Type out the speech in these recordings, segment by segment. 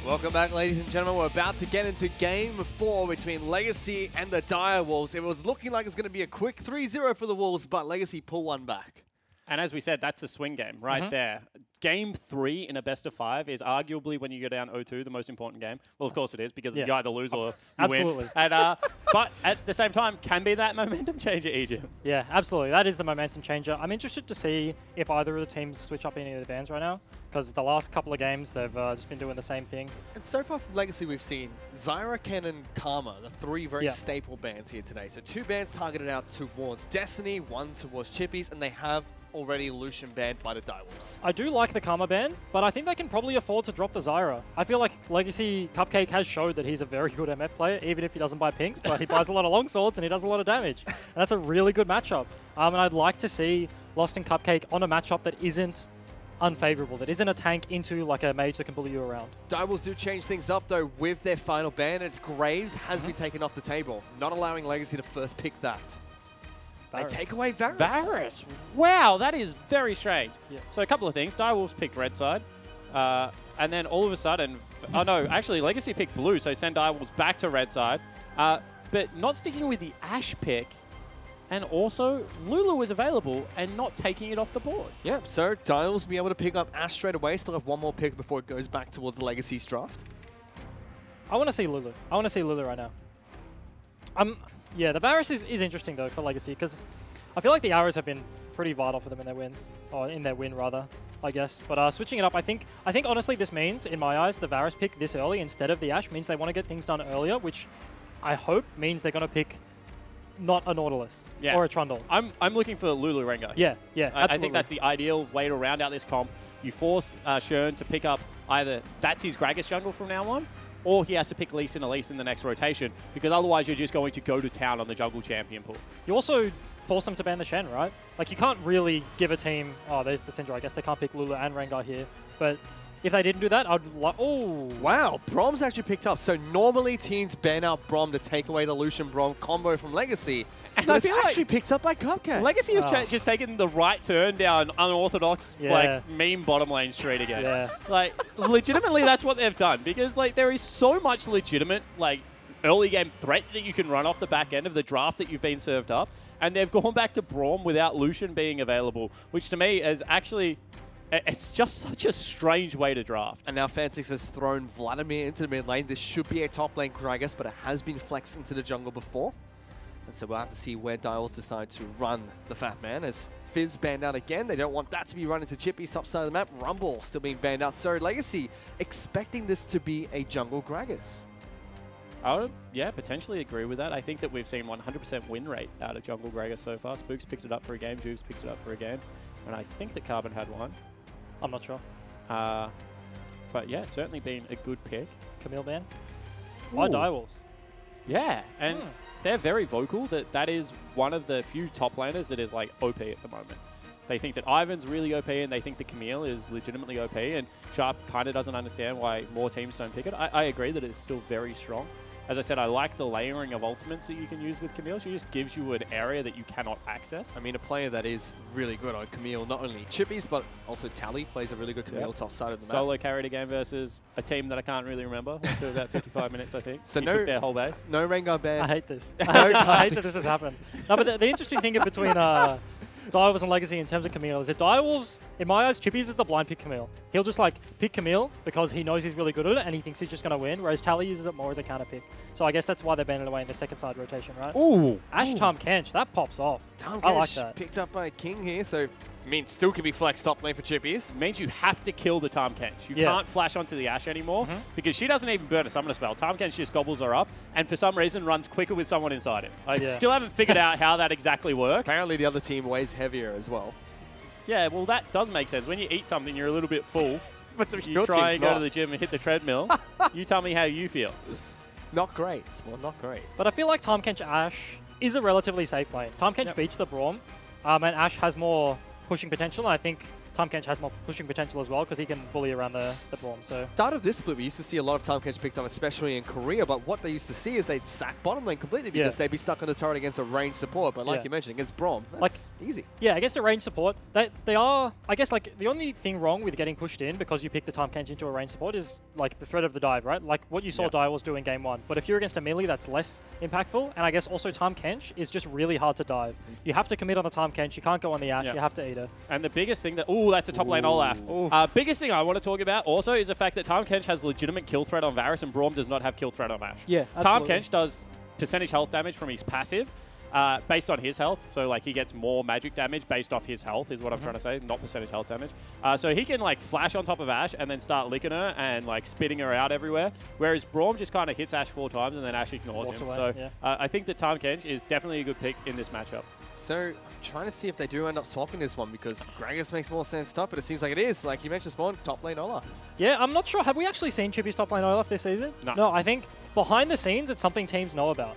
Welcome back, ladies and gentlemen. We're about to get into Game 4 between Legacy and the Dire Wolves. It was looking like it's going to be a quick 3-0 for the Wolves, but Legacy pull one back. And as we said, that's the swing game right there. Game 3 in a best-of-5 is arguably, when you go down 0-2, the most important game. Well, of course it is, because you either lose or you win. And, but at the same time, can be that momentum changer, Egypt. Yeah, absolutely. That is the momentum changer. I'm interested to see if either of the teams switch up any of the bans right now, because the last couple of games, they've just been doing the same thing. And so far from Legacy, we've seen Zyra, Ken, and Karma, the three very staple bans here today. So 2 bans targeted out towards Destiny, 1 towards Chippies, and they have already Lucian banned by the Dire Wolves. I do like the Karma ban, but I think they can probably afford to drop the Zyra. I feel like Legacy Cupcake has showed that he's a very good MF player, even if he doesn't buy pinks, but he buys a lot of longswords and he does a lot of damage. And that's a really good matchup. And I'd like to see Lost and Cupcake on a matchup that isn't unfavorable, that isn't a tank into like a mage that can bully you around. Dire Wolves do change things up though with their final ban. It's Graves has been taken off the table, not allowing Legacy to first pick that. They take away Varus. Varus. Wow, that is very strange. Yeah. So a couple of things. Dire Wolves picked red side. And then all of a sudden, oh no, actually Legacy picked blue, so send Dire Wolves back to red side. But not sticking with the Ashe pick. And also, Lulu is available and not taking it off the board. Yep, so Dire Wolves will be able to pick up Ashe straight away. Still have one more pick before it goes back towards the Legacy's draft. I want to see Lulu. I want to see Lulu right now. Yeah, the Varus is interesting, though, for Legacy, because I feel like the arrows have been pretty vital for them in their wins. Or in their win, rather, I guess. But switching it up, I think honestly, this means, in my eyes, the Varus pick this early instead of the Ashe means they want to get things done earlier, which I hope means they're going to pick not a Nautilus or a Trundle. I'm looking for Lulu Rengar. Yeah, absolutely. I think that's the ideal way to round out this comp. You force Shern to pick up either that's his Gragas jungle from now on, or he has to pick Lee Sin Elise in the next rotation, because otherwise you're just going to go to town on the jungle champion pool. You also force them to ban the Shen, right? Like, you can't really give a team, oh, there's the Syndra. I guess they can't pick Lulu and Rengar here. But if they didn't do that, I'd like, oh. Wow, Brom's actually picked up. So normally teams ban out Brom to take away the Lucian Brom combo from Legacy. And it's actually picked up by Cupcake. Legacy have just taken the right turn down unorthodox, like, meme bottom lane street again. Like, legitimately, that's what they've done. Because, like, there is so much legitimate, like, early game threat that you can run off the back end of the draft that you've been served up. And they've gone back to Braum without Lucian being available, which to me is actually... It's just such a strange way to draft. And now Fantix has thrown Vladimir into the mid lane. This should be a top lane Gragas, but it has been flexed into the jungle before. And so we'll have to see where Dire Wolves decide to run the Fat Man. As Fizz banned out again, they don't want that to be run into Chippy's top side of the map. Rumble still being banned out. So Legacy expecting this to be a jungle Gragas. I would, potentially agree with that. I think that we've seen 100% win rate out of jungle Gragas so far. Spooks picked it up for a game, Juves picked it up for a game, and I think that Carbon had one. I'm not sure. But yeah, certainly been a good pick. Camille ban? By Dire Wolves. Yeah, and they're very vocal that is one of the few top laners that is like OP at the moment. They think that Ivan's really OP and they think that Camille is legitimately OP, and Sharp kind of doesn't understand why more teams don't pick it. I agree that it's still very strong. As I said, I like the layering of ultimates that you can use with Camille. She just gives you an area that you cannot access. I mean, a player that is really good on Camille, not only Chippies, but also Tally plays a really good Camille top side of the map. Solo carried a game versus a team that I can't really remember. After about 55 minutes, I think. So he took their whole base. No Rengar ban. I hate this. I hate that this has happened. No, but the interesting thing between Dire Wolves and Legacy in terms of Camille is that Dire Wolves, in my eyes, Chippies is the blind pick Camille. He'll just like pick Camille because he knows he's really good at it and he thinks he's just going to win, whereas Tally uses it more as a counter pick. So I guess that's why they're banning it away in the second side rotation, right? Ooh. Ashe Tahm Kench, that pops off. Tahm I like Kench that. picked up by King here, so I mean, still can be flexed top lane for Chippies. It means you have to kill the Tahm Kench. You can't flash onto the Ashe anymore because she doesn't even burn a summoner spell. Tahm Kench just gobbles her up and for some reason runs quicker with someone inside it. I still haven't figured out how that exactly works. Apparently the other team weighs heavier as well. Yeah, well that does make sense. When you eat something, you're a little bit full. But you try and go to the gym and hit the treadmill. You tell me how you feel. Not great. Well, not great. But I feel like Tahm Kench Ashe is a relatively safe lane. Tahm Kench beats the Braum, and Ashe has more pushing potential, and I think Tahm Kench has more pushing potential as well because he can bully around the Braum. So start of this split, we used to see a lot of Tahm Kench picked up, especially in Korea, but what they used to see is they'd sack bottom lane completely because they'd be stuck on the turret against a ranged support. But like you mentioned, against Braum, that's easy. Yeah, against a ranged support, they are, I guess, like, the only thing wrong with getting pushed in because you pick the Tahm Kench into a ranged support is, like, the threat of the dive, right? Like what you saw Direwolves do in Game 1. But if you're against a melee, that's less impactful. And I guess also Tahm Kench is just really hard to dive. You have to commit on the Tahm Kench. You can't go on the Ashe. You have to eat her. And the biggest thing that... Ooh, that's a top lane Olaf. Biggest thing I want to talk about also is the fact that Tahm Kench has legitimate kill threat on Varus and Braum does not have kill threat on Ashe. Yeah, Tahm Kench does percentage health damage from his passive based on his health. So, like, he gets more magic damage based off his health is what I'm trying to say, not percentage health damage. So he can, like, flash on top of Ashe and then start licking her and, like, spitting her out everywhere. Whereas Braum just kind of hits Ashe 4 times and then Ashe ignores him. So I think that Tahm Kench is definitely a good pick in this matchup. So, I'm trying to see if they do end up swapping this one because Gragas makes more sense top, but it seems like it is. Like you mentioned, Spawn, top lane Olaf. Yeah, I'm not sure. Have we actually seen Chippy's top lane Olaf this season? No, I think behind the scenes, it's something teams know about.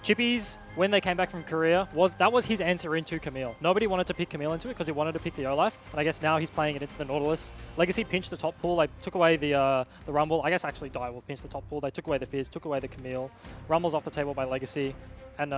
Chippy's, when they came back from Korea, that was his answer into Camille. Nobody wanted to pick Camille into it because he wanted to pick the Olaf, and I guess now he's playing it into the Nautilus. Legacy pinched the top pool. They took away the Rumble. I guess actually Direwolf pinched the top pool. They took away the Fizz, took away the Camille. Rumble's off the table by Legacy, and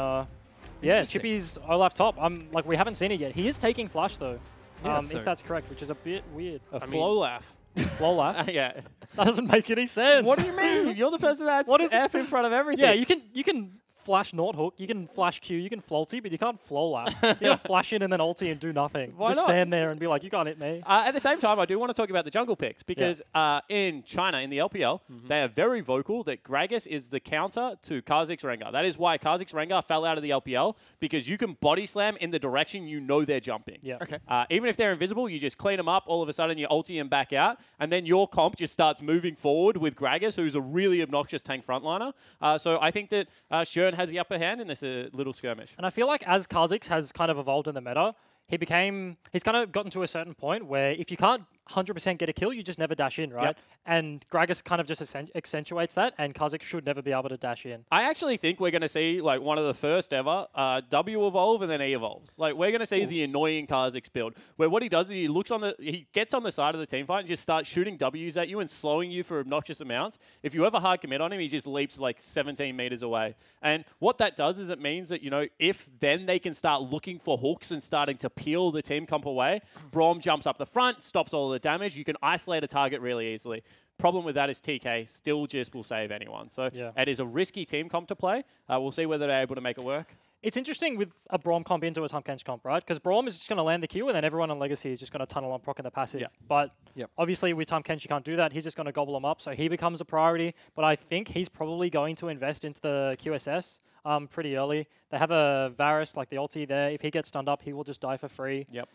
yeah, Chippy's Olaf top. Like, we haven't seen it yet. He is taking Flash though, if that's correct, which is a bit weird. Flolaf. Flolaf? Yeah. That doesn't make any sense. What do you mean? You're the person that's F in front of everything. Yeah, you can flash Northook, you can flash Q, you can Flolty, but you can't Flolaf. You can flash in and then ulti and do nothing. Why Just not? stand there and be like, you can't hit me. At the same time, I do want to talk about the jungle picks because in China, in the LPL, they are very vocal that Gragas is the counter to Kha'Zix Rengar. That is why Kha'Zix Rengar fell out of the LPL because you can body slam in the direction you know they're jumping. Yeah. Okay. Even if they're invisible, you just clean them up. All of a sudden, you ulti and back out, and then your comp just starts moving forward with Gragas, who's a really obnoxious tank frontliner. So I think that Shern has the upper hand in this little skirmish. And I feel like as Kha'Zix has kind of evolved in the meta, he's kind of gotten to a certain point where if you can't 100% get a kill, you just never dash in, right? Yep. And Gragas kind of just accentuates that, and Kha'Zix should never be able to dash in. I actually think we're going to see like one of the first ever W evolve and then E evolves. Like we're going to see the annoying Kha'Zix build, where what he does is he gets on the side of the team fight and just starts shooting Ws at you and slowing you for obnoxious amounts. If you ever hard commit on him, he just leaps like 17 meters away. And what that does is it means that, you know, if then they can start looking for hooks and starting to peel the team comp away, Braum jumps up the front, stops all the damage. You can isolate a target really easily. Problem with that is TK still just will save anyone. So it is a risky team comp to play. We'll see whether they're able to make it work. It's interesting with a Braum comp into a Tahm Kench comp, right? Because Braum is just going to land the Q, and then everyone on Legacy is just going to tunnel on proc in the passive. Yeah. But obviously with Tahm Kench, you can't do that. He's just going to gobble them up, so he becomes a priority. But I think he's probably going to invest into the QSS pretty early. They have a Varus, like the ulti there. If he gets stunned up, he will just die for free. Yep.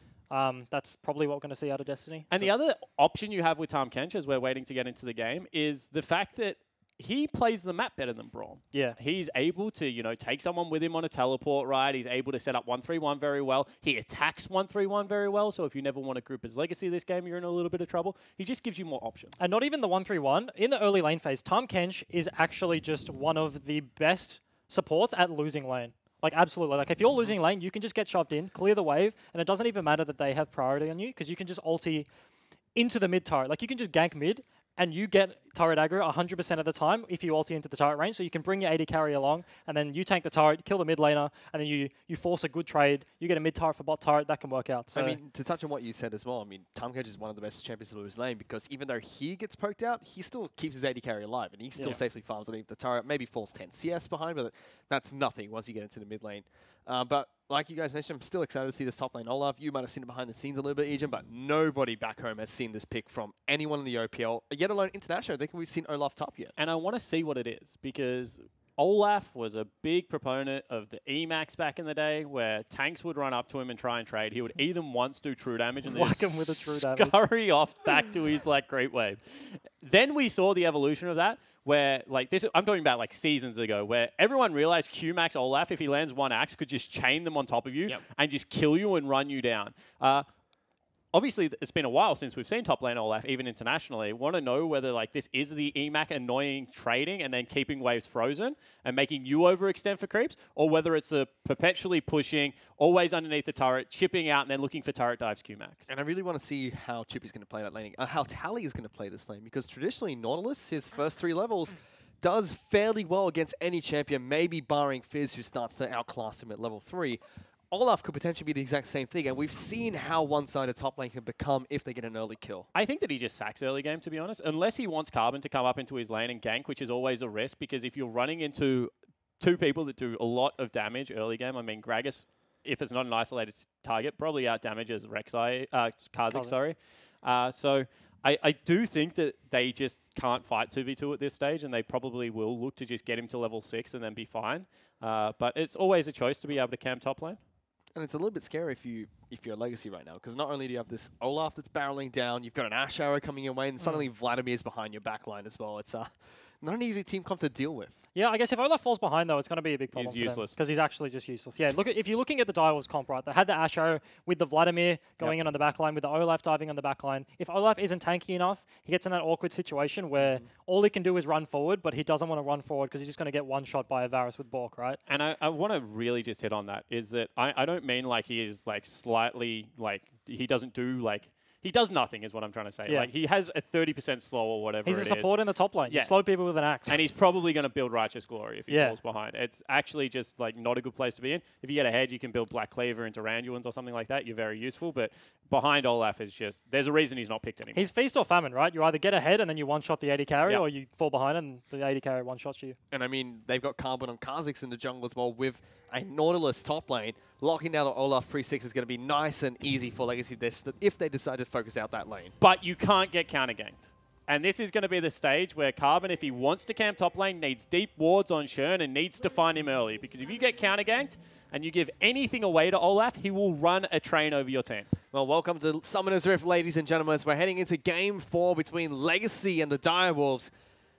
That's probably what we're going to see out of Destiny. And the other option you have with Tahm Kench, as we're waiting to get into the game, is the fact that he plays the map better than Braum. Yeah. He's able to, you know, take someone with him on a teleport ride. He's able to set up 1-3-1 very well. He attacks 1-3-1 very well. So if you never want to group his Legacy this game, you're in a little bit of trouble. He just gives you more options. And not even the 1-3-1. In the early lane phase, Tahm Kench is actually just one of the best supports at losing lane. Like, absolutely. Like, if you're losing lane, you can just get shoved in, clear the wave, and it doesn't even matter that they have priority on you, because you can just ulti into the mid turret. Like, you can just gank mid, and you get turret aggro 100% of the time if you ulti into the turret range. So you can bring your AD carry along, and then you tank the turret, kill the mid laner, and then you force a good trade. You get a mid turret for bot turret. That can work out. So I mean, to touch on what you said as well, I mean, Tahm Kench is one of the best champions to lose lane because even though he gets poked out, he still keeps his AD carry alive, and he still safely farms underneath the turret. Maybe falls 10 CS behind, but that's nothing once you get into the mid lane. But like you guys mentioned, I'm still excited to see this top lane Olaf. You might have seen it behind the scenes a little bit, Ejin, but nobody back home has seen this pick from anyone in the OPL, yet alone international. I think we've seen Olaf top yet. And I want to see what it is, because Olaf was a big proponent of the Emax back in the day, where tanks would run up to him and try and trade. He would E them once, do true damage, and then whack him with a true damage. Scurry off back to his like great wave. Then we saw the evolution of that, where like this, I'm talking about like seasons ago, where everyone realized Qmax Olaf, if he lands one axe, could just chain them on top of you and just kill you and run you down. obviously, it's been a while since we've seen top lane Olaf, even internationally. Want to know whether like this is the EMAC annoying trading and then keeping waves frozen and making you overextend for creeps, or whether it's a perpetually pushing, always underneath the turret, chipping out, and then looking for turret dives Q-Max. And I really want to see how Chippy's going to play that lane, how Tally is going to play this lane, because traditionally Nautilus, his first 3 levels, does fairly well against any champion, maybe barring Fizz, who starts to outclass him at level 3. Olaf could potentially be the exact same thing, and we've seen how one-sided top lane can become if they get an early kill. I think that he just sacks early game, to be honest, unless he wants Carbon to come up into his lane and gank, which is always a risk, because if you're running into 2 people that do a lot of damage early game, I mean, Gragas, if it's not an isolated target, probably out-damages Kha'Zix, sorry. So I do think that they just can't fight 2v2 at this stage, and they probably will look to just get him to level 6 and then be fine. But it's always a choice to be able to camp top lane. And it's a little bit scary if you're Legacy right now, because not only do you have this Olaf that's barreling down, you've got an Ashe arrow coming your way, and suddenly Vladimir's behind your backline as well. It's not an easy team comp to deal with. Yeah, I guess if Olaf falls behind, though, it's going to be a big problem. He's useless. Because he's actually just useless. Yeah, look, if you're looking at the Direwolves comp, right, they had the Ashe arrow with the Vladimir going in on the backline, with the Olaf diving on the backline. If Olaf isn't tanky enough, he gets in that awkward situation where all he can do is run forward, but he doesn't want to run forward because he's just going to get one shot by a Varus with Bork, right? And I want to really just hit on that, is that I don't mean like he is like slightly, like he doesn't do like, he does nothing is what I'm trying to say. Yeah. Like he has a 30% slow or whatever He's a support in the top lane. Yeah. You slow people with an axe. And he's probably going to build Righteous Glory if he falls behind. It's actually just like not a good place to be in. If you get ahead, you can build Black Cleaver into Randuin's or something like that. You're very useful. But behind Olaf is just, there's a reason he's not picked anymore. He's feast or famine, right? You either get ahead and then you one-shot the AD carry, or you fall behind and the AD carry one-shots you. And I mean, they've got Carbon on Kha'Zix in the jungle as well with a Nautilus top lane. Locking down Olaf pre-6 is going to be nice and easy for Legacy this if they decide to focus out that lane. But you can't get counter-ganked. And this is going to be the stage where Carbon, if he wants to camp top lane, needs deep wards on Shern and needs to find him early. Because if you get counter-ganked and you give anything away to Olaf, he will run a train over your team. Well, welcome to Summoner's Rift, ladies and gentlemen. As we're heading into Game 4 between Legacy and the Direwolves.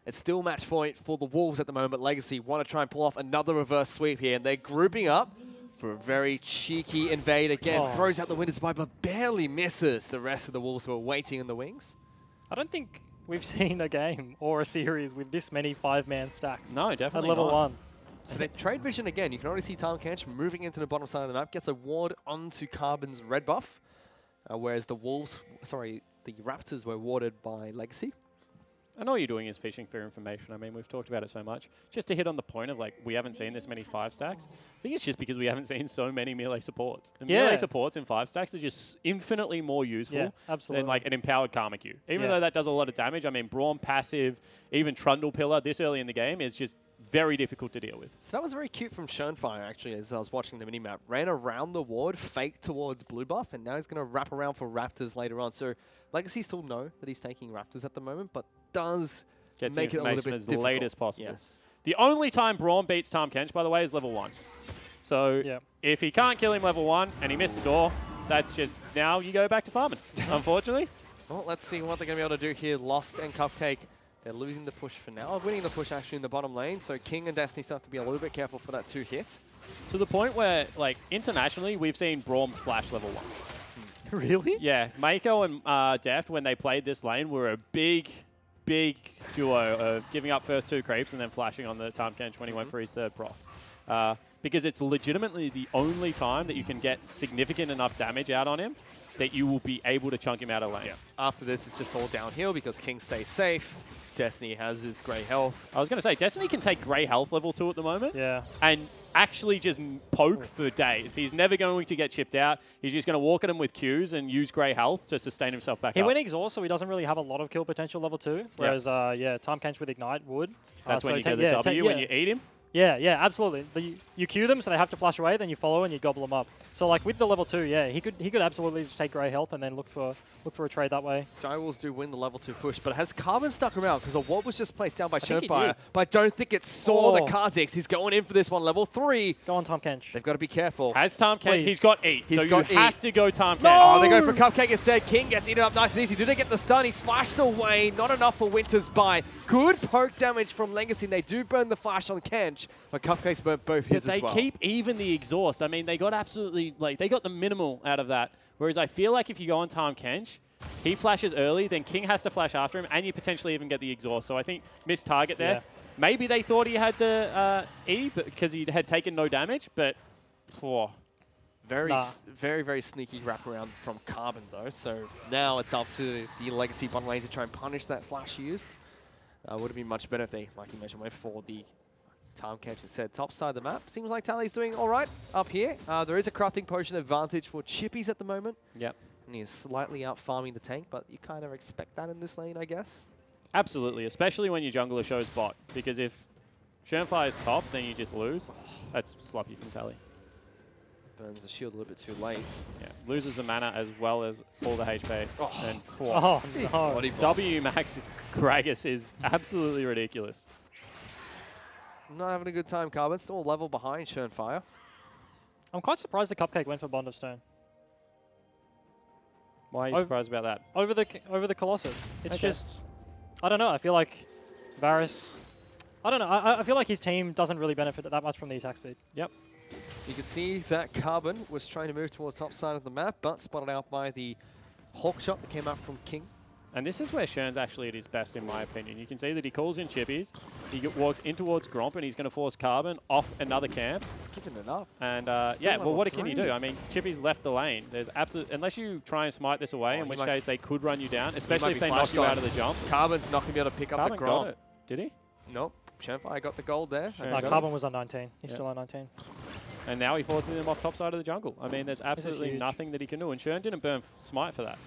It's still match point for the Wolves at the moment. Legacy want to try and pull off another reverse sweep here, and they're grouping up for a very cheeky invade again. Throws out the Winter's Bite, but barely misses the rest of the Wolves who are waiting in the wings. I don't think we've seen a game or a series with this many 5-man stacks. No, definitely at level not. 1. So they trade vision again. You can already see Tahm Kench moving into the bottom side of the map, gets a ward onto Carbon's red buff, whereas the Wolves, the Raptors were warded by Legacy. And all you're doing is fishing for information. I mean, we've talked about it so much. Just to hit on the point of, like, we haven't seen this many 5 stacks. I think it's just because we haven't seen so many melee supports. And melee supports in 5 stacks are just infinitely more useful than, like, an empowered Karma Q. Even though that does a lot of damage, I mean, Braum passive, even Trundle Pillar this early in the game is just very difficult to deal with. So that was very cute from Shernfire, actually, as I was watching the minimap. Ran around the ward, faked towards blue buff, and now he's going to wrap around for Raptors later on. So Legacy still know that he's taking Raptors at the moment, but does make it a little bit as difficult. late as possible. Yes. The only time Braum beats Tahm Kench, by the way, is level 1. So if he can't kill him level 1 and he missed the door, that's just, now you go back to farming, unfortunately. Well, let's see what they're going to be able to do here. Lost and Cupcake, they're losing the push for now. Winning the push actually in the bottom lane, so King and Destiny still have to be a little bit careful for that 2 hit. To the point where, like, internationally, we've seen Braum splash level 1. Really? Yeah. Mako and Deft, when they played this lane, were a big duo of giving up first 2 creeps and then flashing on the Tahm Kench when he went for his 3rd proc. Because it's legitimately the only time that you can get significant enough damage out on him that you will be able to chunk him out of lane. Yeah. After this, it's just all downhill because King stays safe. Destiny has his grey health. I was going to say, Destiny can take grey health level 2 at the moment. Yeah. And actually just poke for days. He's never going to get chipped out. He's just going to walk at him with Qs and use grey health to sustain himself back up. He went exhaust, so he doesn't really have a lot of kill potential level 2. Whereas, Tahm Kench with Ignite would. That's when you get the W when you eat him. Yeah, absolutely. You queue them, so they have to flash away, then you follow and you gobble them up. So like with the level 2, he could absolutely just take grey health and then look for a trade that way. Direwolves do win the level 2 push, but has Carbon stuck around? Because a ward was just placed down by Shernfire, but I don't think it saw the Kha'Zix. He's going in for this one, level 3. Go on, Tahm Kench. They've got to be careful. Has Tahm Kench? He's got 8. He's so got you have to go Tahm Kench. No! Oh, they go for Cupcake instead. King gets eaten up nice and easy. Didn't get the stun. He's flashed away. Not enough for Winter's Bite. Good poke damage from Legacy. They do burn the flash on Kench. damage, but Cupcake's burnt both his as well. They keep even the exhaust. I mean, they got absolutely, like, they got the minimal out of that. Whereas I feel like if you go on Tahm Kench, he flashes early, then King has to flash after him, and you potentially even get the exhaust. So I think missed target there. Yeah. Maybe they thought he had the E because he had taken no damage, but very, very sneaky wraparound from Carbon, though. So now it's up to the Legacy bottom lane to try and punish that flash used. Would have been much better if they, like you mentioned, went for the Tahm Kench instead. Top side of the map. Seems like Tally's doing all right up here. There is a crafting potion advantage for Chippies at the moment. Yep. And he is slightly out farming the tank, but you kind of expect that in this lane, I guess. Absolutely, especially when your jungler shows bot. Because if Shermfire is top, then you just lose. That's sloppy from Tally. Burns the shield a little bit too late. Yeah, loses the mana as well as all the HP. Oh, and no. W Max Gragas is absolutely ridiculous. Not having a good time, Carbon. Still a level behind Shermfire. I'm quite surprised the Cupcake went for Bond of Stone. Why are you surprised about that? Over the Colossus. It's just, I don't know. I feel like Varus, I don't know. I feel like his team doesn't really benefit that much from the attack speed. Yep. You can see that Carbon was trying to move towards top side of the map, but spotted out by the Hawk shot that came out from King. And this is where Shern's actually at his best, in my opinion. You can see that he calls in Chippies. He walks in towards Gromp, and he's going to force Carbon off another camp. He's giving it up. And yeah, well, what can you do? I mean, Chippies left the lane. There's absolutely, unless you try and smite this away, in which case they could run you down, especially if they knock you out of the jump. Carbon's not going to be able to pick up the Gromp. Got it. Did he? Nope. Shermfire got the gold there. No, Carbon was on 19. He's still on 19. And now he forces him off top side of the jungle. I mean, there's absolutely nothing that he can do. And Shern didn't burn smite for that.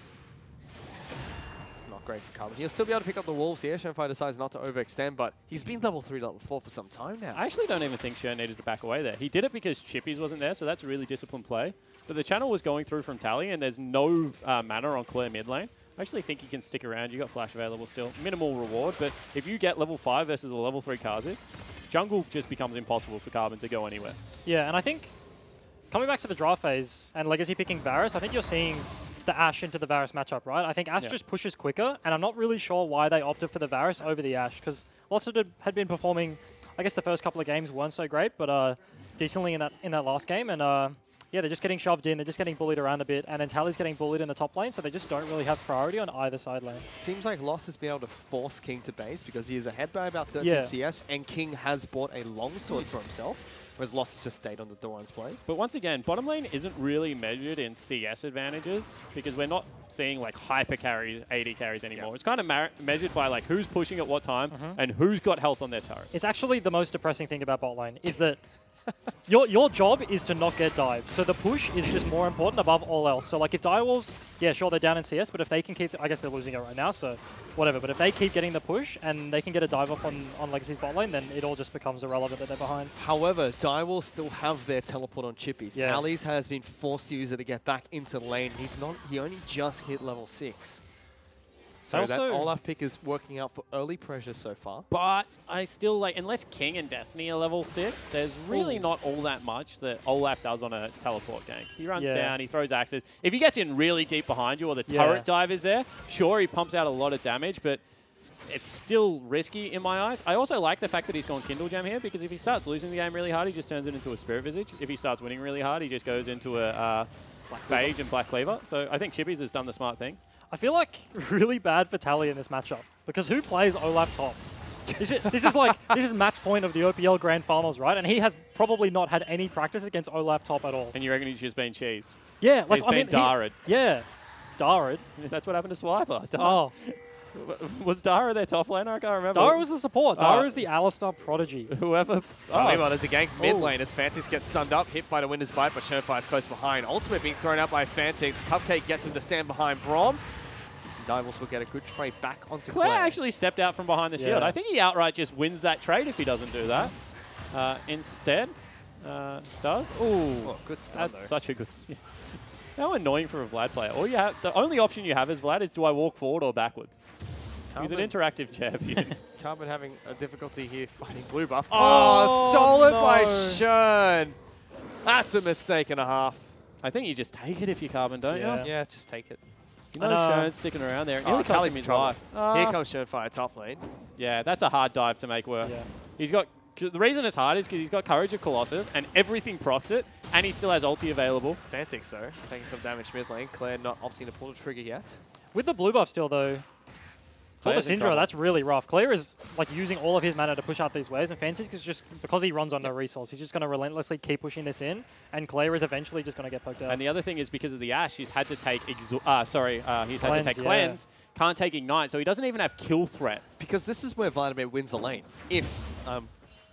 It's not great for Carbon. He'll still be able to pick up the wolves here. Shermfire decides not to overextend, but he's been level 3, level 4 for some time now. I actually don't even think Shern needed to back away there. He did it because Chippies wasn't there, so that's a really disciplined play. But the channel was going through from Tally, and there's no mana on clear mid lane. I actually think he can stick around. You got flash available still. Minimal reward, but if you get level 5 versus a level 3 Kha'Zix, jungle just becomes impossible for Carbon to go anywhere. Yeah, and I think coming back to the draft phase and Legacy picking Varus, I think you're seeing the Ashe into the Varus matchup, right? I think Ashe just pushes quicker, and I'm not really sure why they opted for the Varus over the Ashe, because Lost had been performing, I guess the first couple of games weren't so great, but decently in that last game, and yeah, they're just getting shoved in, they're just getting bullied around a bit, and then Tally's getting bullied in the top lane, so they just don't really have priority on either side lane. Seems like Lost has been able to force King to base because he is ahead by about 13 CS, and King has bought a longsword for himself, whereas Lost has just stayed on the Doran's play. But once again, bottom lane isn't really measured in CS advantages because we're not seeing like hyper carries, AD carries anymore. It's kind of measured by like who's pushing at what time and who's got health on their turret. It's actually the most depressing thing about bot lane is that your job is to not get dived. So the push is just more important above all else. So like if Direwolves, yeah, sure, they're down in CS, but if they can keep, I guess they're losing it right now, so whatever. But if they keep getting the push and they can get a dive off on Legacy's bot lane, then it all just becomes irrelevant that they're behind. However, Direwolves still have their teleport on Chippies. Yeah. Tally's has been forced to use it to get back into lane. He only just hit level 6. So that Olaf pick is working out for early pressure so far. But I still like, unless King and Destiny are level 6, there's really not all that much that Olaf does on a teleport gank. He runs down, he throws axes. If he gets in really deep behind you or the turret dive is there, sure, he pumps out a lot of damage, but it's still risky in my eyes. I also like the fact that he's gone Kindle Gem here, because if he starts losing the game really hard, he just turns it into a Spirit Visage. If he starts winning really hard, he just goes into a Phage and Black Cleaver. So I think Chippies has done the smart thing. I feel like really bad for Tally in this matchup, because who plays Olaf top? This is match point of the OPL Grand Finals, right? And he has probably not had any practice against Olaf top at all. And you reckon he's just been cheesed? Yeah, like he's been Darid. Yeah, Darid. That's what happened to Swiper. Oh. Was Dara their top laner? I can't remember. Dara was the support. Dara was the Alistar prodigy. Whoever. Well, there's a gank mid lane as Fantix gets stunned up, hit by the Winter's Bite, but Shermfire's close behind. Ultimate being thrown out by Fantix. Cupcake gets him to stand behind Braum. Divals will get a good trade back onto Claire. Claire actually stepped out from behind the shield. I think he outright just wins that trade if he doesn't do that. Instead, does. Ooh, good stun, that's such a good. How annoying for a Vlad player. The only option you have as Vlad is, do I walk forward or backwards? He's an interactive champion. Carbon having a difficulty here fighting blue buff. Oh, stolen by Shern. That's a mistake and a half. I think you just take it if you're Carbon, don't you? Yeah, just take it. You know Shern's sticking around there. Tally's in trouble. Here comes Shermfire top lane. Yeah, that's a hard dive to make work. Yeah. He's got The reason it's hard is because he's got Courage of Colossus, and everything procs it, and he still has ulti available. Fantix, though, taking some damage mid lane. Claire not opting to pull the trigger yet. With the blue buff still, though, for the Syndra, that's really rough. Claire is like using all of his mana to push out these waves, and Fantix is just, because he runs on no resource, he's just going to relentlessly keep pushing this in, and Claire is eventually just going to get poked out. And the other thing is because of the Ashe, he's had to take Cleanse. Can't take Ignite, so he doesn't even have kill threat. Because this is where Vladimir wins the lane. If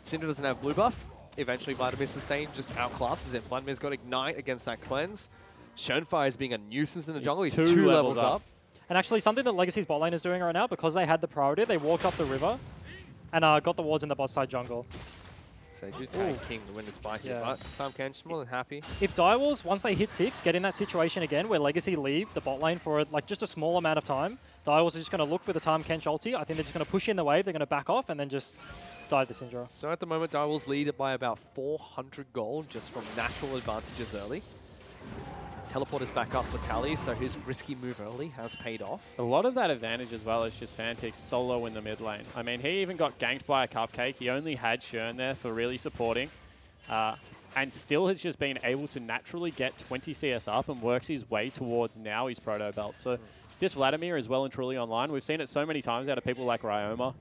Syndra doesn't have blue buff, eventually Vladimir Sustain just outclasses it. Vladimir's got Ignite against that Cleanse. Schoenfire is being a nuisance in the jungle. He's two levels up. And actually something that Legacy's bot lane is doing right now, because they had the priority, they walked up the river and got the wards in the bot side jungle. So they do tag King to win this fight here, but Tahm Kench more than happy. If Direwolves, once they hit 6, get in that situation again where Legacy leave the bot lane for like just a small amount of time, Direwolves are just going to look for the Tahm Kench ulti. I think they're just going to push in the wave, they're going to back off, and then just dive the Syndra. So at the moment, Direwolves lead by about 400 gold just from natural advantages early. Teleport is back up for Tally, so his risky move early has paid off. A lot of that advantage as well is just Fantix solo in the mid lane. I mean, he even got ganked by a Cupcake. He only had Shern there for really supporting. And still has just been able to naturally get 20 CS up and works his way towards now his proto belt. So this Vladimir is well and truly online. We've seen it so many times out of people like Ryoma.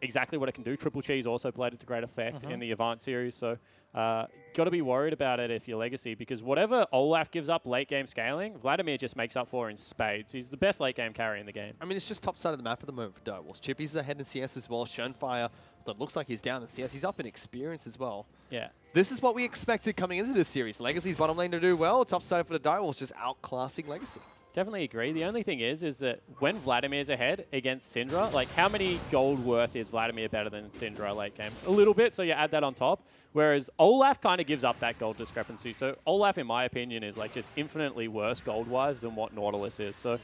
Exactly what it can do. Triple Cheese also played it to great effect in the Avant series. So got to be worried about it if you're Legacy, because whatever Olaf gives up late game scaling, Vladimir just makes up for in spades. He's the best late game carry in the game. I mean, it's just top side of the map at the moment for Direwolves. Chippy's ahead in CS as well. Schoenfire, that looks like he's down in CS. He's up in experience as well. Yeah. This is what we expected coming into this series. Legacy's bottom lane to do well. Top side for the Direwolves, just outclassing Legacy. Definitely agree. The only thing is that when Vladimir's ahead against Syndra, like how many gold worth is Vladimir better than Syndra late game? A little bit, so you add that on top. Whereas Olaf kind of gives up that gold discrepancy. So Olaf, in my opinion, is like just infinitely worse gold-wise than what Nautilus is. So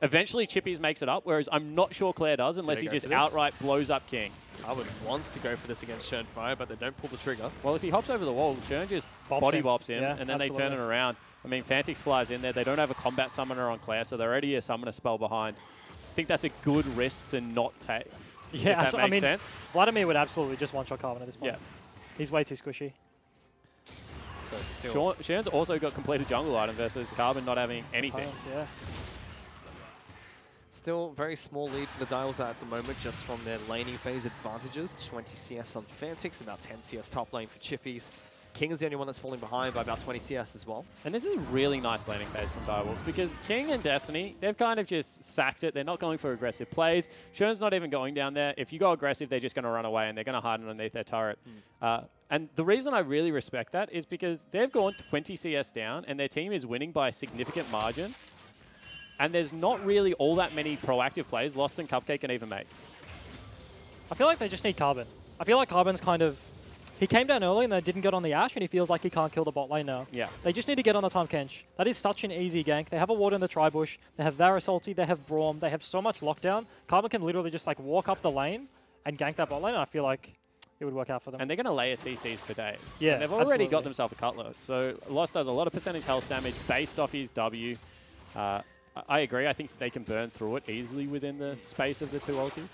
eventually Chippies makes it up, whereas I'm not sure Claire does unless he just outright blows up King. Carbon wants to go for this against Schoenfire, but they don't pull the trigger. Well, if he hops over the wall, Shern just body bops in, and then they turn it around. I mean, Fantix flies in there. They don't have a combat summoner on Claire, so they're already a summoner spell behind. I think that's a good risk to not take. Yeah, if that makes sense. Vladimir would absolutely just one-shot Carbon at this point. Yeah. He's way too squishy. So still... Shern's also got completed jungle item versus Carbon not having anything. Yeah. Still very small lead for the Direwolves at the moment, just from their laning phase advantages. 20 CS on Fantix, about 10 CS top lane for Chippies. King is the only one that's falling behind by about 20 CS as well. And this is a really nice laning phase from Direwolves, because King and Destiny, they've kind of just sacked it. They're not going for aggressive plays. Shern's not even going down there. If you go aggressive, they're just going to run away and they're going to hide underneath their turret. And the reason I really respect that is because they've gone 20 CS down and their team is winning by a significant margin. And there's not really all that many proactive plays Lost and Cupcake can even make. I feel like they just need Carbon. I feel like Carbon's kind of... He came down early and they didn't get on the Ashe, and he feels like he can't kill the bot lane now. Yeah. They just need to get on the Tahm Kench. That is such an easy gank. They have a ward in the Tribush. They have Varus ulti. They have Braum. They have so much lockdown. Carbon can literally just like walk up the lane and gank that bot lane, and I feel like it would work out for them. And they're going to layer CCs for days. Yeah, and they've already got themselves a Cutler. So Lost does a lot of percentage health damage based off his W. I agree. I think they can burn through it easily within the space of the two ultis.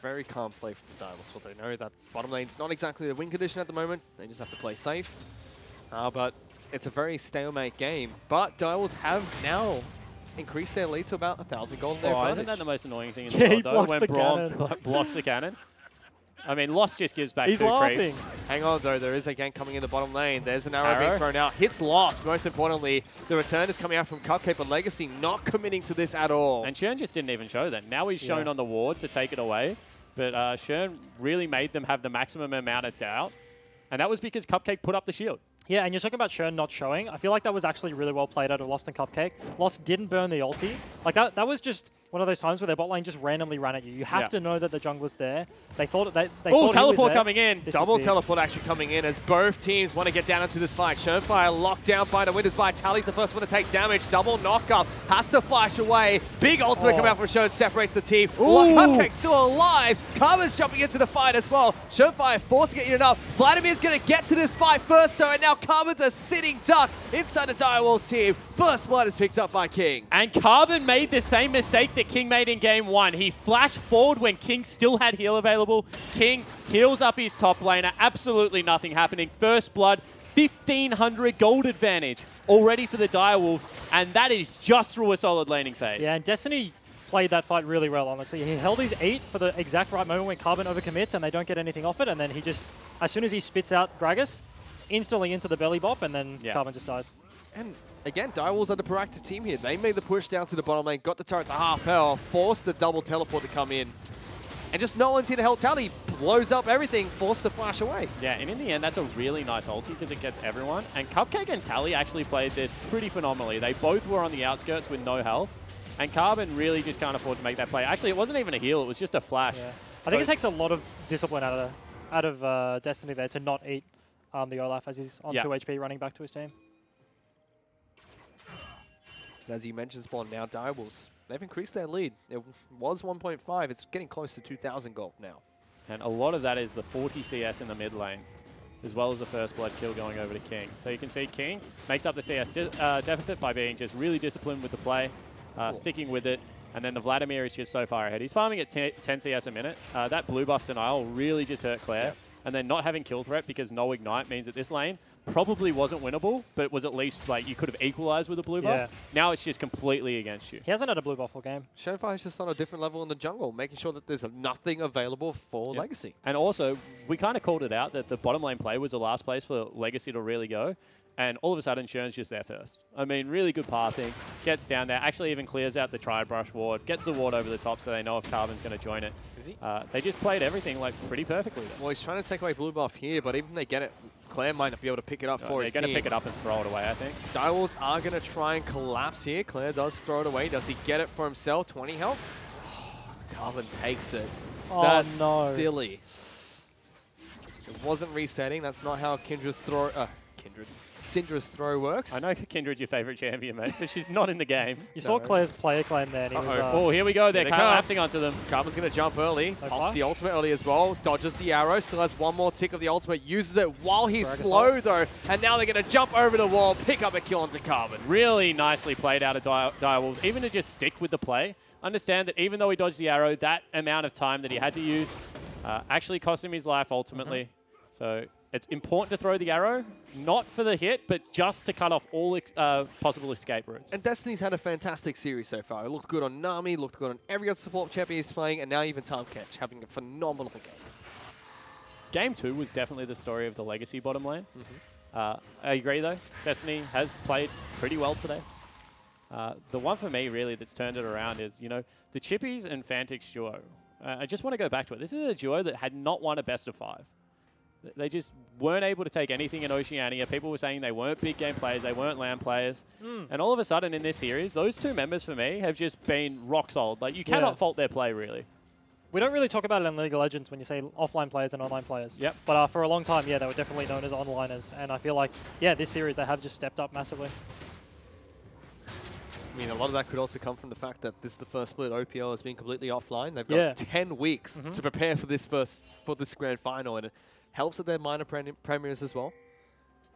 Very calm play from the Direwolves, but they know that bottom lane's not exactly the win condition at the moment. They just have to play safe. But it's a very stalemate game. But Direwolves have now increased their lead to about 1,000 gold. Isn't that the most annoying thing in the world, though, when Braum blocks the cannon? I mean, Lost just gives back He's two laughing. creeps. Hang on, though. There is a gank coming in the bottom lane. There's an arrow being thrown out. Hits Lost. Most importantly, the return is coming out from Cupcake, but Legacy not committing to this at all. And Shern just didn't even show that. Now he's shown on the ward to take it away. But Shern really made them have the maximum amount of doubt. And that was because Cupcake put up the shield. Yeah, and you're talking about Shern not showing. I feel like that was actually really well played out of Lost and Cupcake. Lost didn't burn the ulti. Like that was just one of those times where their bot lane just randomly ran at you. You have to know that the jungler's there. They thought they thought teleport coming in. Double teleport actually coming in as both teams want to get down into this fight. Schoenfire locked down by the Winter's Bite. Tally's the first one to take damage. Double knockup. Has to flash away. Big ultimate coming out from Shern. Separates the team. Cupcake's still alive. Carbon's jumping into the fight as well. Schoenfire forcing it in enough. Vladimir's going to get to this fight first though, and now Carbon's a sitting duck inside the Direwolves team. First blood is picked up by King. And Carbon made the same mistake that King made in game 1. He flashed forward when King still had heal available. King heals up his top laner. Absolutely nothing happening. First blood, 1,500 gold advantage already for the Direwolves. And that is just through a solid laning phase. Yeah, and Destiny played that fight really well, honestly. He held his 8 for the exact right moment when Carbon overcommits and they don't get anything off it, and then he just, as soon as he spits out Gragas, instantly into the belly bop, and then Carbon just dies. And again, Direwolves are the proactive team here. They made the push down to the bottom lane, got the turret to half health, forced the double teleport to come in. And just no one's here to help Tally. Blows up everything, forced to flash away. Yeah, and in the end, that's a really nice ulti because it gets everyone. And Cupcake and Tally actually played this pretty phenomenally. They both were on the outskirts with no health. And Carbon really just can't afford to make that play. Actually, it wasn't even a heal. It was just a flash. Yeah. I think it takes a lot of discipline out of Destiny there to not eat the Olaf as he's on 2 HP running back to his team. And as you mentioned, Spawn, now Direwolves, they've increased their lead. It was 1.5. It's getting close to 2,000 gold now. And a lot of that is the 40 CS in the mid lane, as well as the first blood kill going over to King. So you can see King makes up the CS deficit by being just really disciplined with the play. Sticking with it, and then the Vladimir is just so far ahead. He's farming at 10 CS a minute. That blue buff denial really just hurt Claire, and then not having kill threat because no ignite means that this lane probably wasn't winnable, but it was at least like you could have equalized with a blue buff. Now it's just completely against you. He hasn't had a blue buff all game. Shenfire is just on a different level in the jungle, making sure that there's nothing available for Legacy. And also, we kind of called it out that the bottom lane play was the last place for Legacy to really go. And all of a sudden, Shern's just there first. I mean, really good pathing. Gets down there. Actually even clears out the Tri-Brush ward. Gets the ward over the top so they know if Carbon's going to join it. Is he? They just played everything like pretty perfectly there. Well, he's trying to take away blue buff here, but even if they get it, Claire might not be able to pick it up for his team. They're going to pick it up and throw it away, I think. Direwolves are going to try and collapse here. Claire does throw it away. Does he get it for himself? 20 health? Carbon takes it. Oh, That's no. silly. It wasn't resetting. That's not how Syndra's throw works. I know Kindred's your favourite champion, mate, but she's not in the game. You saw Claire's player claim there. And he was, oh, here we go. They're collapsing onto them. Carbon's going to jump early. Pops the ultimate early as well. Dodges the arrow. Still has one more tick of the ultimate. Uses it while he's slow, though. And now they're going to jump over the wall, pick up a kill onto Carbon. Really nicely played out of Direwolves. Even to just stick with the play. Understand that even though he dodged the arrow, that amount of time that he had to use actually cost him his life ultimately. So it's important to throw the arrow, not for the hit, but just to cut off all possible escape routes. And Destiny's had a fantastic series so far. It looked good on Nami, looked good on every other support champion he's playing, and now even Tahm-Kench having a phenomenal game. Game 2 was definitely the story of the Legacy bottom lane. I agree, though. Destiny has played pretty well today. The one for me, really, that's turned it around is, you know, the Chippies and Fantix duo. I just want to go back to it. This is a duo that had not won a best of 5. They just weren't able to take anything in Oceania. People were saying they weren't big game players, they weren't LAN players. And all of a sudden in this series, those two members for me have just been rock solid. Like, you cannot fault their play, really. We don't really talk about it in League of Legends when you say offline players and online players. But for a long time, they were definitely known as onliners. And I feel like, this series, they have just stepped up massively. I mean, a lot of that could also come from the fact that this is the first split OPL has been completely offline. They've got 10 weeks to prepare for this grand final, and it helps that they're minor premiers as well,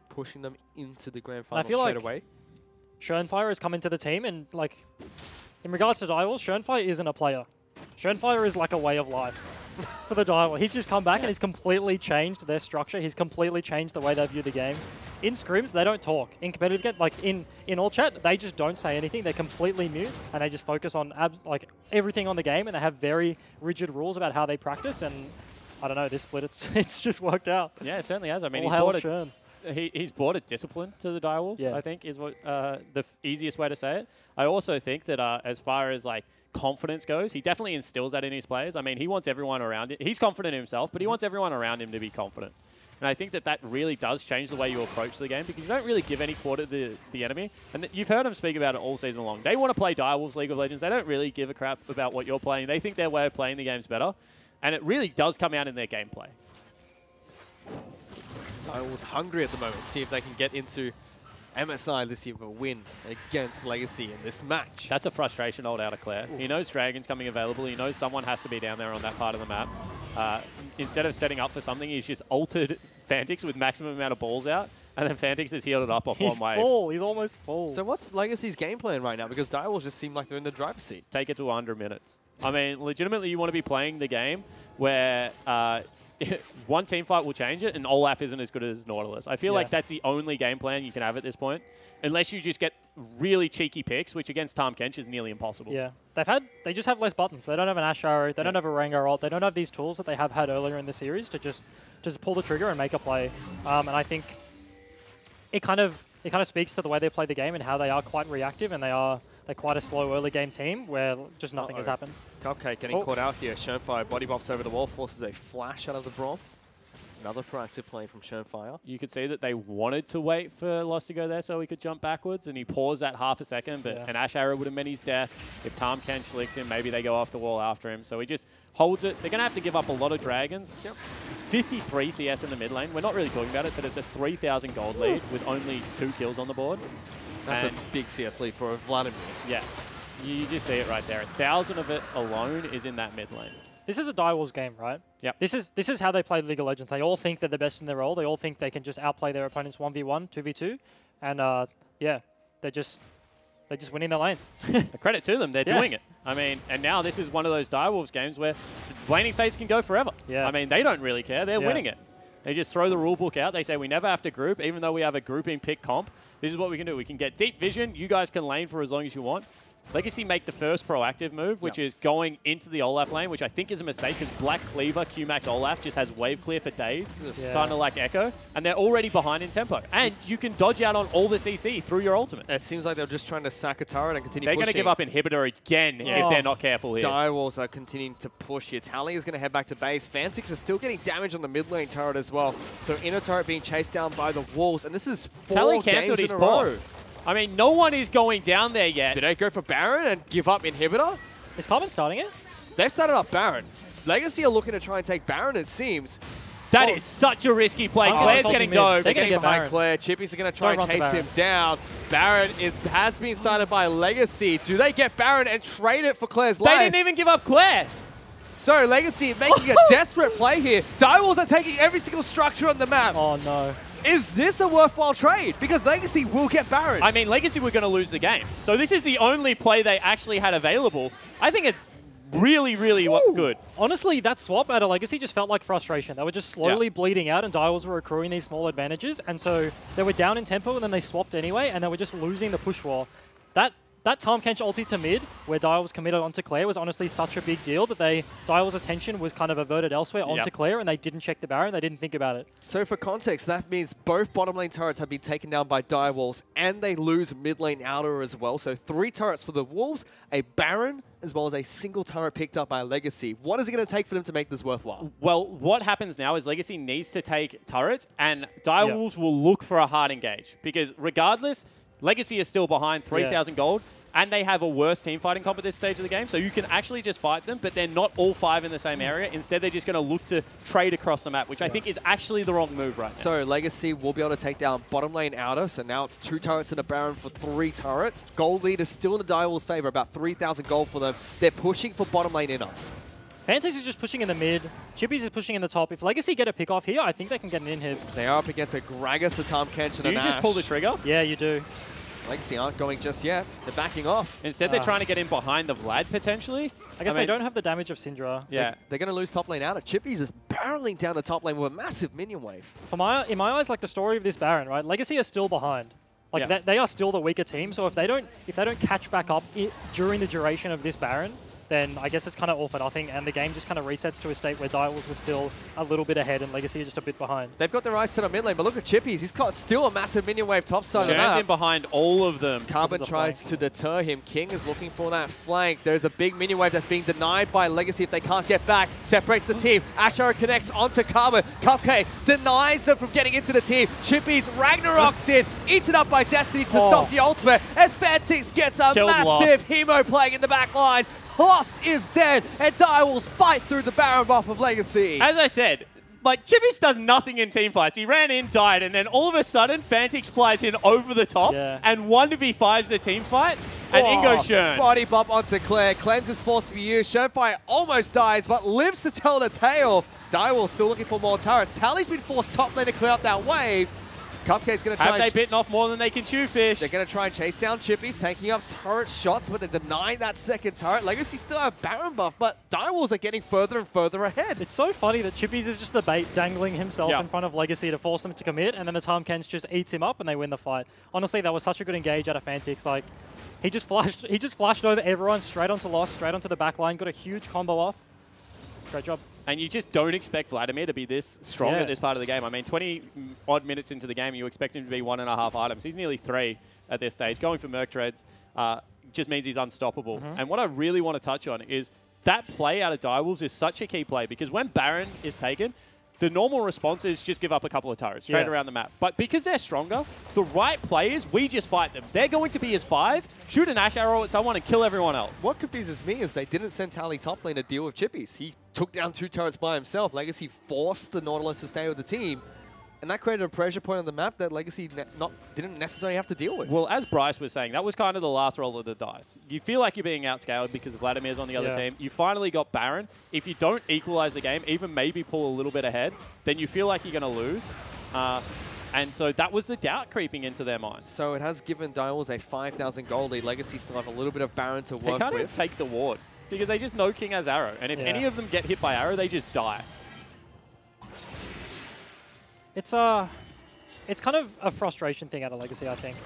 pushing them into the grand final straight away. Shenfire has come into the team, and like, in regards to Direwolves, Shenfire isn't a player. Shenfire is like a way of life for the Direwolves. He's just come back and he's completely changed their structure. He's completely changed the way they view the game. In scrims, they don't talk. In competitive game, like in all chat, they just don't say anything. They're completely mute, and they just focus on like everything on the game, and they have very rigid rules about how they practice. And I don't know, this split, it's just worked out. Yeah, it certainly has. I mean, he's brought a discipline to the Direwolves, I think, is what the easiest way to say it. I also think that as far as like confidence goes, he definitely instills that in his players. I mean, he wants everyone around him. He's confident in himself, but he wants everyone around him to be confident. And I think that really does change the way you approach the game, because you don't really give any quarter to the enemy. And you've heard him speak about it all season long. They want to play Direwolves League of Legends. They don't really give a crap about what you're playing. They think their way of playing the game's better. And it really does come out in their gameplay. Direwolves hungry at the moment. See if they can get into MSI this year with a win against Legacy in this match. That's a frustration old out of Claire. He knows Dragon's coming available. He knows someone has to be down there on that part of the map. Instead of setting up for something, he's just altered Fantix with maximum amount of balls out. And then Fantix has healed it up off He's one wave. full. He's almost full. So what's Legacy's game plan right now? Because Direwolves just seem like they're in the driver's seat. Take it to 100 minutes. I mean, legitimately, you want to be playing the game where one team fight will change it, and Olaf isn't as good as Nautilus. I feel like that's the only game plan you can have at this point, unless you just get really cheeky picks, which against Tahm Kench is nearly impossible. Yeah, they just have less buttons. They don't have an Ash Arrow. They don't have a Rengar ult. They don't have these tools that they have had earlier in the series to just pull the trigger and make a play. And I think it kind of speaks to the way they play the game and how they are quite reactive, and they're quite a slow early game team where just nothing has happened. Cupcake getting caught out here. Shernefire body bops over the wall, forces a flash out of the Braum. Another proactive play from Shernefire. You could see that they wanted to wait for Lost to go there so he could jump backwards, and he paused that half a second, but an Ash Arrow would have meant his death. If Tahm Kench licks him, maybe they go off the wall after him. So he just holds it. They're going to have to give up a lot of dragons. Yep. It's 53 CS in the mid lane. We're not really talking about it, but it's a 3,000 gold lead with only 2 kills on the board. That's a big CS lead for Vladimir. Yeah. You just see it right there. 1,000 of it alone is in that mid lane. This is a Direwolves game, right? Yep. This is how they play League of Legends. They all think they're the best in their role. They all think they can just outplay their opponents 1v1, 2v2. And yeah, they're just winning their lanes. Credit to them, they're doing it. I mean, and now this is one of those Direwolves games where laning phase can go forever. Yeah. I mean, they don't really care. They're winning it. They just throw the rule book out. They say we never have to group, even though we have a grouping pick comp. This is what we can do. We can get deep vision. You guys can lane for as long as you want. Legacy make the first proactive move, which is going into the Olaf lane, which I think is a mistake because Black Cleaver, QMax Olaf just has wave clear for days, kind of like Echo, and they're already behind in tempo. And you can dodge out on all the CC through your ultimate. It seems like they're just trying to sack a turret and continue They're pushing. going to give up inhibitor again if they're not careful here. Direwolves are continuing to push here. Tally is going to head back to base. Fantix is still getting damage on the mid lane turret as well. So inner turret being chased down by the wolves, and this is 4 games in a row. I mean, no one is going down there yet. Did they go for Baron and give up inhibitor? Is Carbon starting it? They've started up Baron. Legacy are looking to try and take Baron, it seems. That is such a risky play. Claire's getting dove. They're getting behind Claire. Chippies are going to try and chase him down. Baron has been sighted by Legacy. Do they get Baron and trade it for Claire's life? They didn't even give up Claire. So Legacy making a desperate play here. Direwolves are taking every single structure on the map. Oh, no. Is this a worthwhile trade? Because Legacy will get Baron. I mean, Legacy were going to lose the game. So this is the only play they actually had available. I think it's really, really good. Honestly, that swap out of Legacy just felt like frustration. They were just slowly bleeding out, and Direwolves were accruing these small advantages. And so they were down in tempo, and then they swapped anyway, and they were just losing the push war. That Tahm Kench ulti to mid, where Direwolves committed onto Claire, was honestly such a big deal that Direwolves' attention was kind of averted elsewhere onto Claire, and they didn't check the Baron. They didn't think about it. So for context, that means both bottom lane turrets have been taken down by Direwolves, and they lose mid lane outer as well. So 3 turrets for the Wolves, a Baron, as well as a single turret picked up by Legacy. What is it going to take for them to make this worthwhile? Well, what happens now is Legacy needs to take turrets, and Direwolves will look for a hard engage. Because regardless, Legacy is still behind 3,000 gold, and they have a worse team fighting comp at this stage of the game, so you can actually just fight them, but they're not all 5 in the same area. Instead, they're just going to look to trade across the map, which I think is actually the wrong move right now. So Legacy will be able to take down bottom lane outer, so now it's 2 turrets and a Baron for 3 turrets. Gold lead is still in the Direwolves' favor, about 3,000 gold for them. They're pushing for bottom lane inner. Fantix is just pushing in the mid. Chippies is pushing in the top. If Legacy get a pick off here, I think they can get an inhib. They are up against a Gragas, a Tahm Kench, and Do you just pull the trigger? Yeah, you do. Legacy aren't going just yet. They're backing off. Instead, they're trying to get in behind the Vlad, potentially. I guess they don't have the damage of Syndra. Yeah. They're going to lose top lane out. Chippies is barreling down the top lane with a massive minion wave. In my eyes, like the story of this Baron, right? Legacy are still behind. Like they are still the weaker team. So if they don't catch back up during the duration of this Baron, then I guess it's kind of all for nothing, and the game just kind of resets to a state where Direwolves was still a little bit ahead and Legacy is just a bit behind. They've got their eyes set on mid lane, but look at Chippies. He's got still a massive minion wave topside of the Turns map. in behind all of them. Carbon tries to deter him. King is looking for that flank. There's a big minion wave that's being denied by Legacy if they can't get back. Separates the team. Ash Arrow connects onto Carbon. Cupcake denies them from getting into the team. Chippies Ragnarok's in, eaten up by Destiny to stop the ultimate. And Fantix gets a massive Hemo playing in the back line. Lost is dead, and Direwolves fight through the Baron buff of Legacy. As I said, like, Chippies does nothing in team fights. He ran in, died, and then all of a sudden, Fantix flies in over the top, and 1v5's the team fight, and in goes Shern. Body bump onto Claire. Cleanse is forced to be used. Shernfire almost dies, but lives to tell the tale. Direwolves still looking for more turrets. Tally's been forced top lane to clear up that wave. Cupcake's going to try. Have they bitten off more than they can chew, Fish? They're going to try and chase down Chippies, taking up turret shots, but they're denying that second turret. Legacy still have Baron buff, but Direwolves are getting further and further ahead. It's so funny that Chippies is just the bait dangling himself in front of Legacy to force them to commit, and then the Tahm Kench just eats him up and they win the fight. Honestly, that was such a good engage out of Fantix. Like, he just flashed over everyone, straight onto Lost, straight onto the back line, got a huge combo off. Great job. And you just don't expect Vladimir to be this strong at this part of the game. I mean, 20-odd minutes into the game, you expect him to be 1.5 items. He's nearly 3 at this stage. Going for Merc Treads just means he's unstoppable. And what I really want to touch on is that play out of Direwolves is such a key play, because when Baron is taken, the normal response is just give up a couple of turrets straight around the map. But because they're stronger, the right players, we just fight them. They're going to be as 5, shoot an Ash Arrow at someone and kill everyone else. What confuses me is they didn't send Tally top lane to deal with Chippies. He took down 2 turrets by himself. Legacy forced the Nautilus to stay with the team, and that created a pressure point on the map that Legacy didn't necessarily have to deal with. Well, as Bryce was saying, that was kind of the last roll of the dice. You feel like you're being outscaled because Vladimir's on the other team. You finally got Baron. If you don't equalize the game, even maybe pull a little bit ahead, then you feel like you're going to lose. And so that was the doubt creeping into their minds. So it has given Direwolves a 5,000 gold lead. Legacy still have a little bit of Baron to work with. They can't even take the ward because they just know King has arrow. And if any of them get hit by arrow, they just die. It's kind of a frustration thing out of Legacy, I think.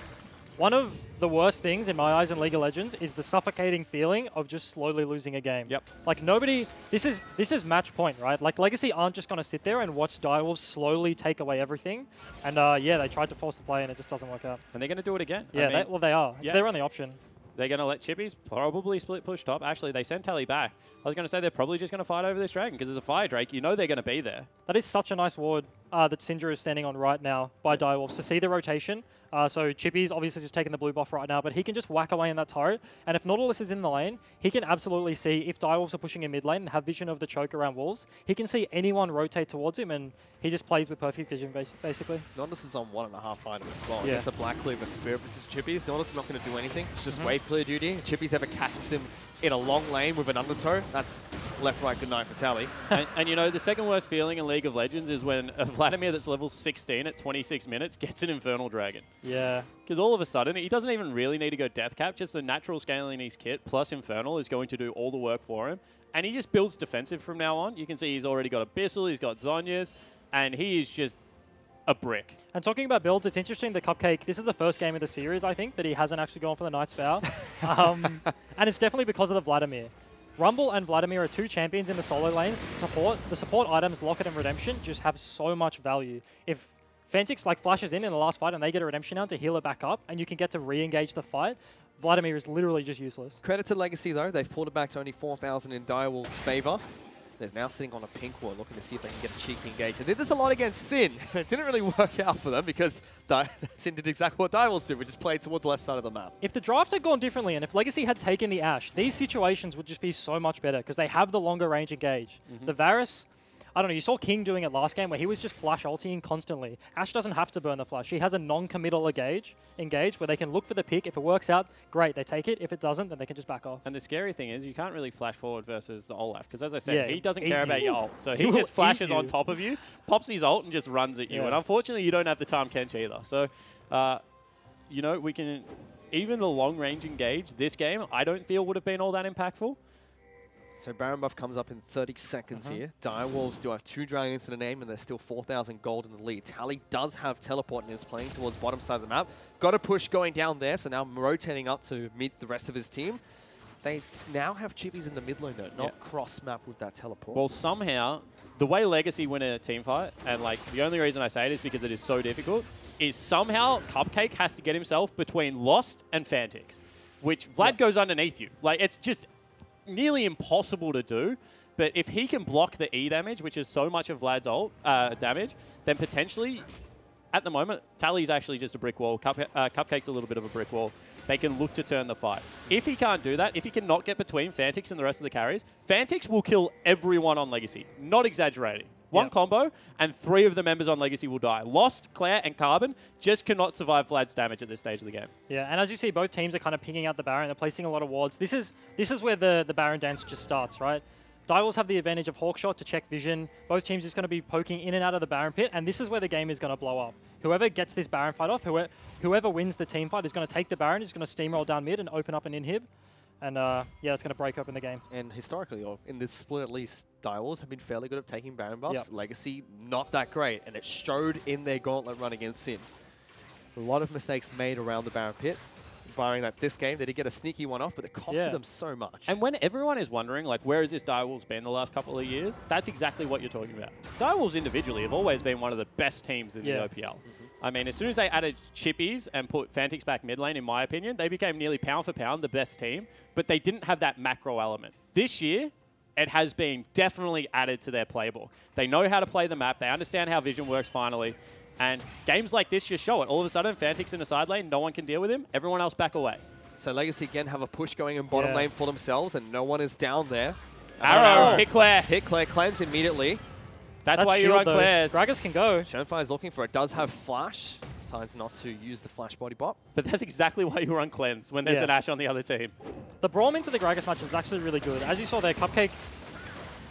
One of the worst things in my eyes in League of Legends is the suffocating feeling of just slowly losing a game. Like nobody, this is match point, right? Like Legacy aren't just going to sit there and watch Direwolves slowly take away everything. And they tried to force the play and it just doesn't work out. And they're going to do it again. Yeah, I mean, they are. It's their only option. They're going to let Chippies probably split push top. Actually, they sent Tally back. I was going to say they're probably just going to fight over this dragon because there's a Fire Drake. You know they're going to be there. That is such a nice ward that Syndra is standing on right now by Direwolves to see the rotation. So Chippy's obviously just taking the blue buff right now, but he can just whack away in that turret. And if Nautilus is in the lane, he can absolutely see if Direwolves are pushing in mid lane and have vision of the choke around wolves, he can see anyone rotate towards him, and he just plays with perfect vision, basically. Nautilus is on 1.5 items as well. It's a Black Cleaver Spirit versus Chippies. Nautilus is not going to do anything. It's just wave clear duty. Chippies ever catches him in a long lane with an undertow, that's left, right, good night for Tally. and you know, the second worst feeling in League of Legends is when a Vladimir that's level 16 at 26 minutes gets an Infernal Dragon. Yeah. Because all of a sudden, he doesn't even really need to go Death Cap, just the natural scaling in his kit plus Infernal is going to do all the work for him. And he just builds defensive from now on. You can see he's already got Abyssal, he's got Zhonya's, and he is just a brick. And talking about builds, it's interesting that Cupcake, this is the first game of the series, I think, that he hasn't actually gone for the Knight's Vow. And it's definitely because of the Vladimir. Rumble and Vladimir are 2 champions in the solo lanes. The support items, Locket and Redemption, just have so much value. If Fantix flashes in the last fight and they get a Redemption out to heal it back up, and you can get to re-engage the fight, Vladimir is literally just useless. Credit to Legacy, though. They've pulled it back to only 4,000 in Direwolves' favor. They're now sitting on a pink ward, looking to see if they can get a cheeky engage. They did this a lot against Sin. It didn't really work out for them because Sin did exactly what Direwolves did, which is play towards the left side of the map. If the draft had gone differently and if Legacy had taken the Ashe, these situations would just be so much better because they have the longer range engage. The Varus, I don't know, you saw King doing it last game where he was just flash ulting constantly. Ashe doesn't have to burn the flash. He has a non-committal engage where they can look for the pick. If it works out, great, they take it. If it doesn't, then they can just back off. And the scary thing is you can't really flash forward versus the Olaf because, as I said, he doesn't care about your ult. So he just flashes on top of you, pops his ult, and just runs at you. And unfortunately, you don't have the Tahm Kench either. So, you know, we can... Even the long-range engage this game, I don't feel would have been all that impactful. So Baron buff comes up in 30 seconds here. Direwolves still have 2 dragons in the name and they're still 4,000 gold in the lead. Tally does have teleport and is playing towards bottom side of the map. Got a push going down there, so now rotating up to meet the rest of his team. They now have Chippies in the mid lane though, not cross map with that teleport. Well, somehow, the way Legacy win a team fight, and like the only reason I say it is because it is so difficult, is somehow Cupcake has to get himself between Lost and Fantix, which Vlad goes underneath you. Like, it's just nearly impossible to do, but if he can block the E damage, which is so much of Vlad's ult damage, then potentially, at the moment, Tally's actually just a brick wall. Cupcake's a little bit of a brick wall. They can look to turn the fight. If he can't do that, if he cannot get between Fantix and the rest of the carries, Fantix will kill everyone on Legacy. Not exaggerating. One combo, and 3 of the members on Legacy will die. Lost, Claire, and Carbon just cannot survive Vlad's damage at this stage of the game. Yeah, and as you see, both teams are kind of picking out the Baron. They're placing a lot of wards. This is where the Baron dance just starts, right? Direwolves have the advantage of Hawkshot to check vision. Both teams just going to be poking in and out of the Baron pit, and this is where the game is going to blow up. Whoever gets this Baron fight off, whoever wins the team fight is going to take the Baron, is going to steamroll down mid and open up an inhib. And yeah, it's going to break open the game. And historically, or in this split at least, Direwolves have been fairly good at taking Baron buffs. Yep. Legacy, not that great, and it showed in their gauntlet run against Sin. A lot of mistakes made around the Baron pit. Barring that this game, they did get a sneaky one off, but it costed them so much. And when everyone is wondering, like, where has this Direwolves been the last couple of years, that's exactly what you're talking about. Direwolves individually have always been one of the best teams in the OPL. I mean, as soon as they added Chippies and put Fantix back mid lane, in my opinion, they became nearly pound for pound the best team, but they didn't have that macro element. This year, it has been definitely added to their playbook. They know how to play the map. They understand how vision works finally. And games like this just show it. All of a sudden, Fantix in the side lane, no one can deal with him. Everyone else back away. So Legacy again have a push going in bottom lane for themselves, and no one is down there. Arrow, hit Claire. Hit Claire, cleanse immediately. That's why you run Claire's. Gragas can go. Schoenfire is looking for it. Does have flash. Decides not to use the flash body bot. But that's exactly why you run cleanse when there's an Ashe on the other team. The Braum into the Gragas match was actually really good. As you saw there, Cupcake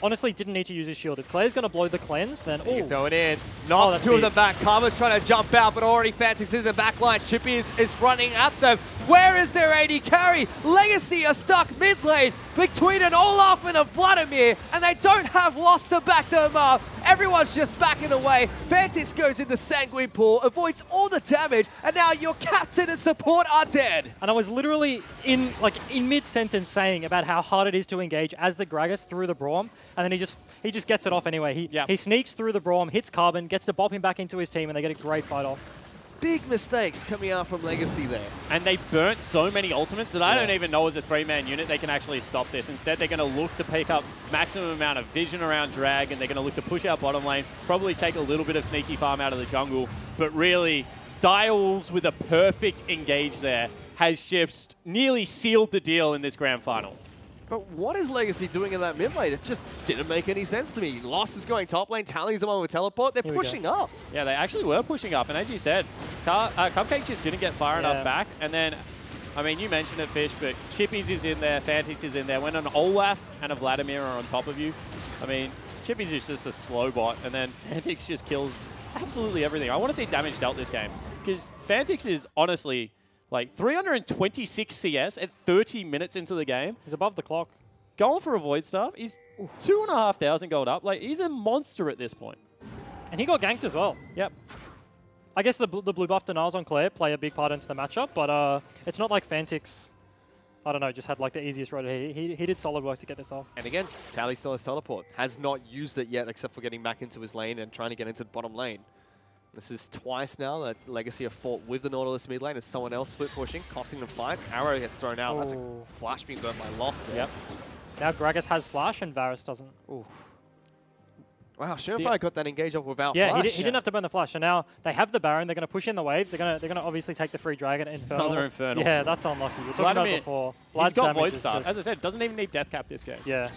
honestly didn't need to use his shield. If Claire's going to blow the cleanse, then he's going in. Knocks two of them back. Karma's trying to jump out, but already Fantix in the back line. Chippy is running at them. Where is their AD carry? Legacy are stuck mid lane between an Olaf and a Vladimir, and they don't have Lost to back them up. Everyone's just backing away. Fantix goes in the Sanguine Pool, avoids all the damage, and now your captain and support are dead. And I was literally in mid-sentence saying about how hard it is to engage as the Gragas through the Braum, and then he just gets it off anyway. He sneaks through the Braum, hits Carbon, gets to bop him back into his team, and they get a great fight off. Big mistakes coming out from Legacy there. And they burnt so many ultimates that I don't even know as a three-man unit they can actually stop this. Instead, they're going to look to pick up maximum amount of vision around Drag, and they're going to look to push out bottom lane, probably take a little bit of sneaky farm out of the jungle. But really, Direwolves with a perfect engage there has just nearly sealed the deal in this grand final. But what is Legacy doing in that mid lane? It just didn't make any sense to me. Lost is going top lane, Tally's the one with teleport. They're pushing up. Yeah, they actually were pushing up. And as you said, Cupcake just didn't get far enough back. And then, I mean, you mentioned it, Fish, but Chippies is in there, Fantix is in there. When an Olaf and a Vladimir are on top of you, I mean, Chippies is just a slow bot. And then Fantix just kills absolutely everything. I want to see damage dealt this game. Because Fantix is honestly... like 326 CS at 30 minutes into the game. He's above the clock. Going for a Void Staff. He's 2,500 gold up. Like, he's a monster at this point. And he got ganked as well. Yep. I guess the blue buff denials on Claire play a big part into the matchup, but it's not like Fantix, I don't know, just had like the easiest road. He did solid work to get this off. And again, Tally still has teleport. Has not used it yet except for getting back into his lane and trying to get into the bottom lane. This is twice now that Legacy have fought with the Nautilus mid lane as someone else split pushing, costing them fights. Arrow gets thrown out. That's a flash being burnt by Lost there. Yep. Now Gragas has flash and Varus doesn't. Ooh. Wow, Schoenfire got that engage up without flash. He didn't have to burn the flash. So now they have the Baron. They're going to push in the waves. They're going to obviously take the free dragon. Infernal. Another Infernal. Yeah, that's unlucky. We were talking about it before. He's got Void Staff. As I said, doesn't even need Death Cap this game. Yeah.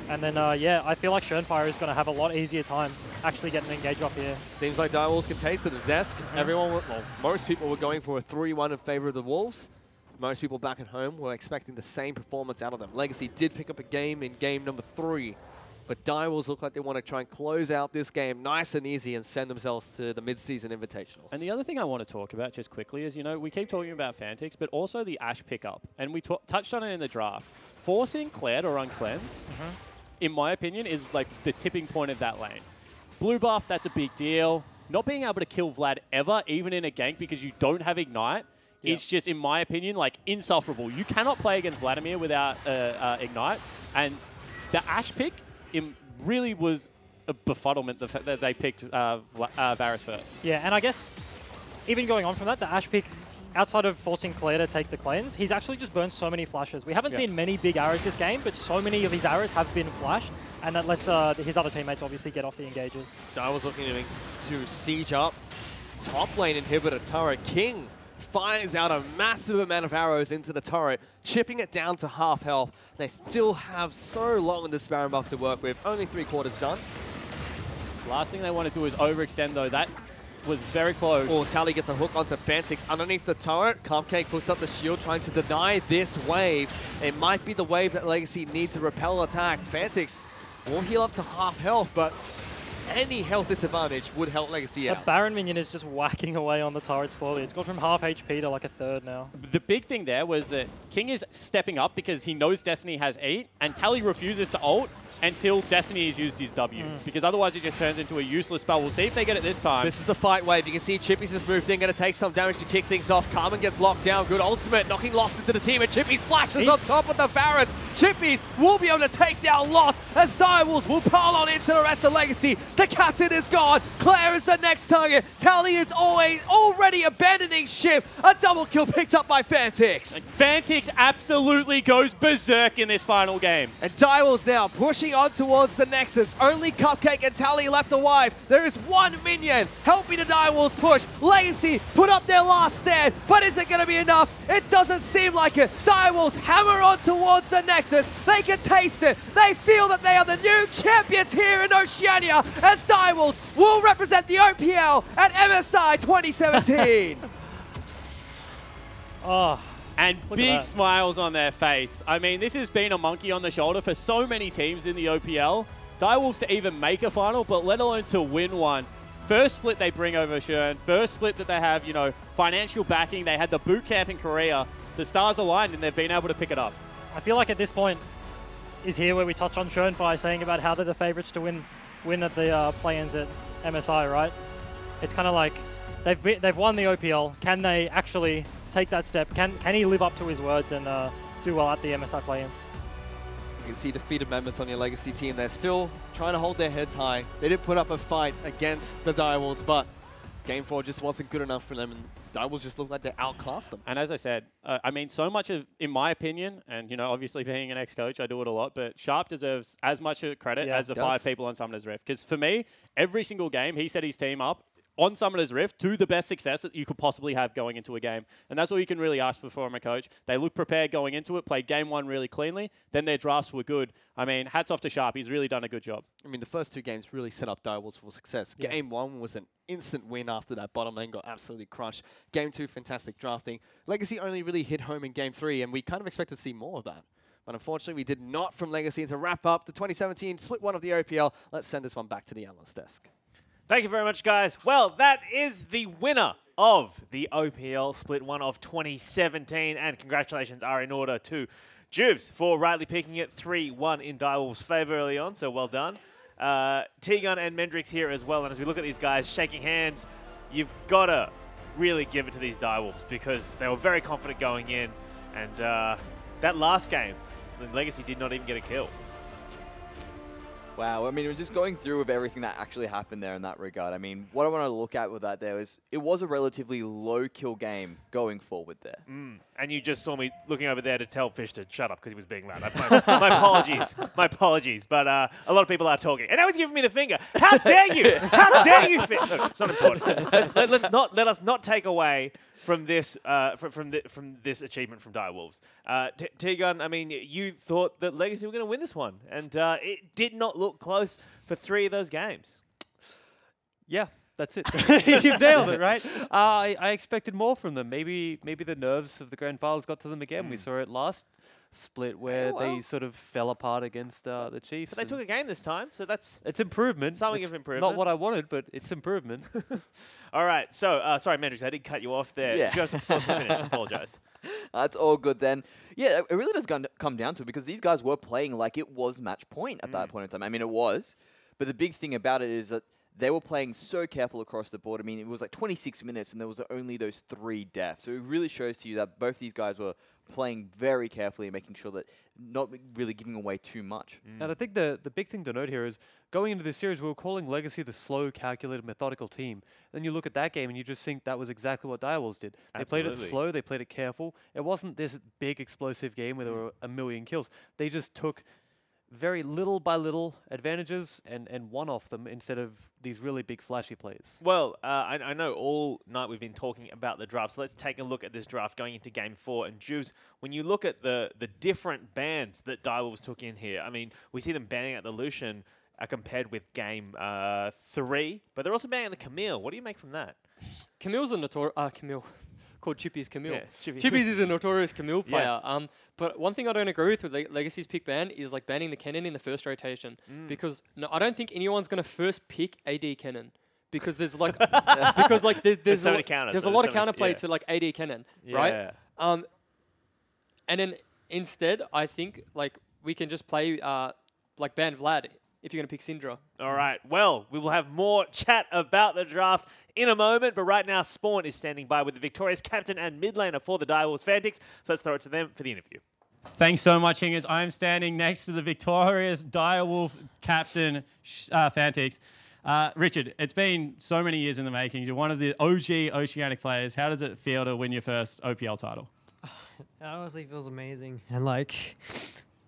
And then, yeah, I feel like Schoenfire is going to have a lot easier time actually getting an engage off here. Seems like Direwolves can taste it at the desk. Everyone, most people were going for a 3-1 in favor of the Wolves. Most people back at home were expecting the same performance out of them. Legacy did pick up a game in game number 3, but Direwolves look like they want to try and close out this game nice and easy and send themselves to the mid-season invitationals. And the other thing I want to talk about just quickly is, you know, we keep talking about Fantix, but also the Ashe pickup. And we touched on it in the draft. Forcing Claire to run cleanse, in my opinion, is like the tipping point of that lane. Blue buff, that's a big deal. Not being able to kill Vlad ever, even in a gank because you don't have Ignite, is just, in my opinion, like insufferable. You cannot play against Vladimir without Ignite. And the Ashe pick really was a befuddlement that they picked Varus first. Yeah, and I guess even going on from that, the Ashe pick, outside of forcing Claire to take the cleanse, he's actually just burned so many flashes. We haven't seen many big arrows this game, but so many of his arrows have been flashed, and that lets his other teammates obviously get off the engages. Direwolves looking to siege up top lane inhibitor turret. King fires out a massive amount of arrows into the turret, chipping it down to half health. They still have so long in this Baron buff to work with. Only 3/4 done. Last thing they want to do is overextend, though. That was very close. Oh, Tally gets a hook onto Fantix underneath the turret. Cupcake puts up the shield, trying to deny this wave. It might be the wave that Legacy needs to repel attack. Fantix will heal up to half health, but any health disadvantage would help Legacy out. The Baron minion is just whacking away on the turret slowly. It's gone from half HP to like a third now. The big thing there was that King is stepping up because he knows Destiny has 8, and Tally refuses to ult until Destiny has used his W, because otherwise it just turns into a useless spell. We'll see if they get it this time. This is the fight wave. You can see Chippies has moved in, going to take some damage to kick things off. Carmen gets locked down. Good ultimate, knocking Lost into the team, and Chippies flashes on top with the Varus. Chippies will be able to take down Lost as Direwolves will pile on into the rest of Legacy. The captain is gone. Claire is the next target. Tally is already abandoning ship. A double kill picked up by Fantix. Fantix absolutely goes berserk in this final game. And Direwolves now pushing on towards the Nexus. Only Cupcake and Tally left alive. There is one minion helping the Direwolves push. Legacy put up their last stand, but is it going to be enough? It doesn't seem like it. Direwolves hammer on towards the Nexus. They can taste it. They feel that they are the new champions here in Oceania, as Direwolves will represent the OPL at MSI 2017. Oh. And big smiles on their face. I mean, this has been a monkey on the shoulder for so many teams in the OPL. Direwolves to even make a final, but let alone to win one. First split they bring over Shern. First split that they have, you know, financial backing. They had the boot camp in Korea. The stars aligned and they've been able to pick it up. I feel like at this point is here where we touch on Schönfire saying about how they're the favorites to win at the play-ins at MSI, right? It's kind of like they've won the OPL. Can they actually take that step? Can he live up to his words and do well at the MSI play-ins? You can see defeated members on your Legacy team. They're still trying to hold their heads high. They did put up a fight against the Direwolves, but Game 4 just wasn't good enough for them, and Direwolves just looked like they outclassed them. And as I said, I mean, so much of, in my opinion, and, you know, obviously being an ex-coach, I do it a lot, but Sharp deserves as much credit as the 5 people on Summoner's Rift. Because for me, every single game, he set his team up on Summoner's Rift to the best success that you could possibly have going into a game. And that's all you can really ask for from a coach. They look prepared going into it, played game 1 really cleanly, then their drafts were good. I mean, hats off to Sharp. He's really done a good job. I mean, the first 2 games really set up Direwolves for success. Yeah. Game 1 was an instant win after that bottom lane got absolutely crushed. Game 2, fantastic drafting. Legacy only really hit home in Game 3, and we kind of expect to see more of that. But unfortunately, we did not from Legacy. And to wrap up the 2017 Split 1 of the OPL, let's send this one back to the analyst desk. Thank you very much, guys. Well, that is the winner of the OPL Split 1 of 2017. And congratulations are in order to Juvs for rightly picking it 3-1 in Direwolves' favor early on. So well done. T-Gun and Mendrix here as well. And as we look at these guys shaking hands, you've got to really give it to these Direwolves because they were very confident going in. And that last game, the Legacy did not even get a kill. Wow, I mean, we're just going through with everything that actually happened there in that regard. I mean, what I want to look at with that there is it was a relatively low kill game going forward there. And you just saw me looking over there to tell Fish to shut up because he was being loud. My apologies. My apologies. But a lot of people are talking. And now he's giving me the finger. How dare you? How dare you, Fish? Look, it's not important. Let us not take away from this from this achievement from Direwolves. T-Gun, I mean, you thought that Legacy were going to win this one, and it did not look close for 3 of those games. Yeah, that's it. You've nailed it, right? I expected more from them. Maybe the nerves of the grand finals got to them again. We saw it last split where they sort of fell apart against the Chiefs. But they took a game this time, so it's improvement. Something of improvement. Not what I wanted, but it's improvement. All right, so sorry, Mendrix, I did cut you off there. Yeah. Just before we finish, apologize. That's all good then. Yeah, it really does come down to it because these guys were playing like it was match point at that point in time. I mean, it was, but the big thing about it is that they were playing so careful across the board. I mean, it was like 26 minutes and there was only those 3 deaths. So it really shows to you that both these guys were playing very carefully and making sure that not really giving away too much. And I think the big thing to note here is going into this series, we were calling Legacy the slow, calculated, methodical team. Then you look at that game and you just think that was exactly what Direwolves did. They played it slow, they played it careful. It wasn't this big explosive game where there were a million kills. They just took very little by little advantages and won off them instead of these really big flashy plays. Well, I know all night we've been talking about the draft, so let's take a look at this draft going into Game 4. And Juice, when you look at the different bans that Direwolves took in here, I mean, we see them banning out the Lucian. compared with Game 3. But they're also banning the Camille. What do you make from that? Camille's a notorious... Camille. Called Chippy's Camille. Yeah, Chippies is a notorious Camille player. Yeah. But one thing I don't agree with Legacy's pick ban is like banning the Kennen in the first rotation. Because I don't think anyone's going to first pick AD Kennen. Because there's like... because like there's so many counters. There's a lot of counterplay to like AD Kennen, right? And then instead, I think like we can just play like ban Vlad if you're going to pick Syndra. All right. Well, we will have more chat about the draft in a moment, but right now Spawn is standing by with the victorious captain and mid laner for the Direwolves Fantix. So let's throw it to them for the interview. Thanks so much, Hingers. I am standing next to the victorious Direwolf captain, Fantix. Richard, it's been so many years in the making. You're one of the OG Oceanic players. How does it feel to win your first OPL title? It honestly feels amazing. And, like,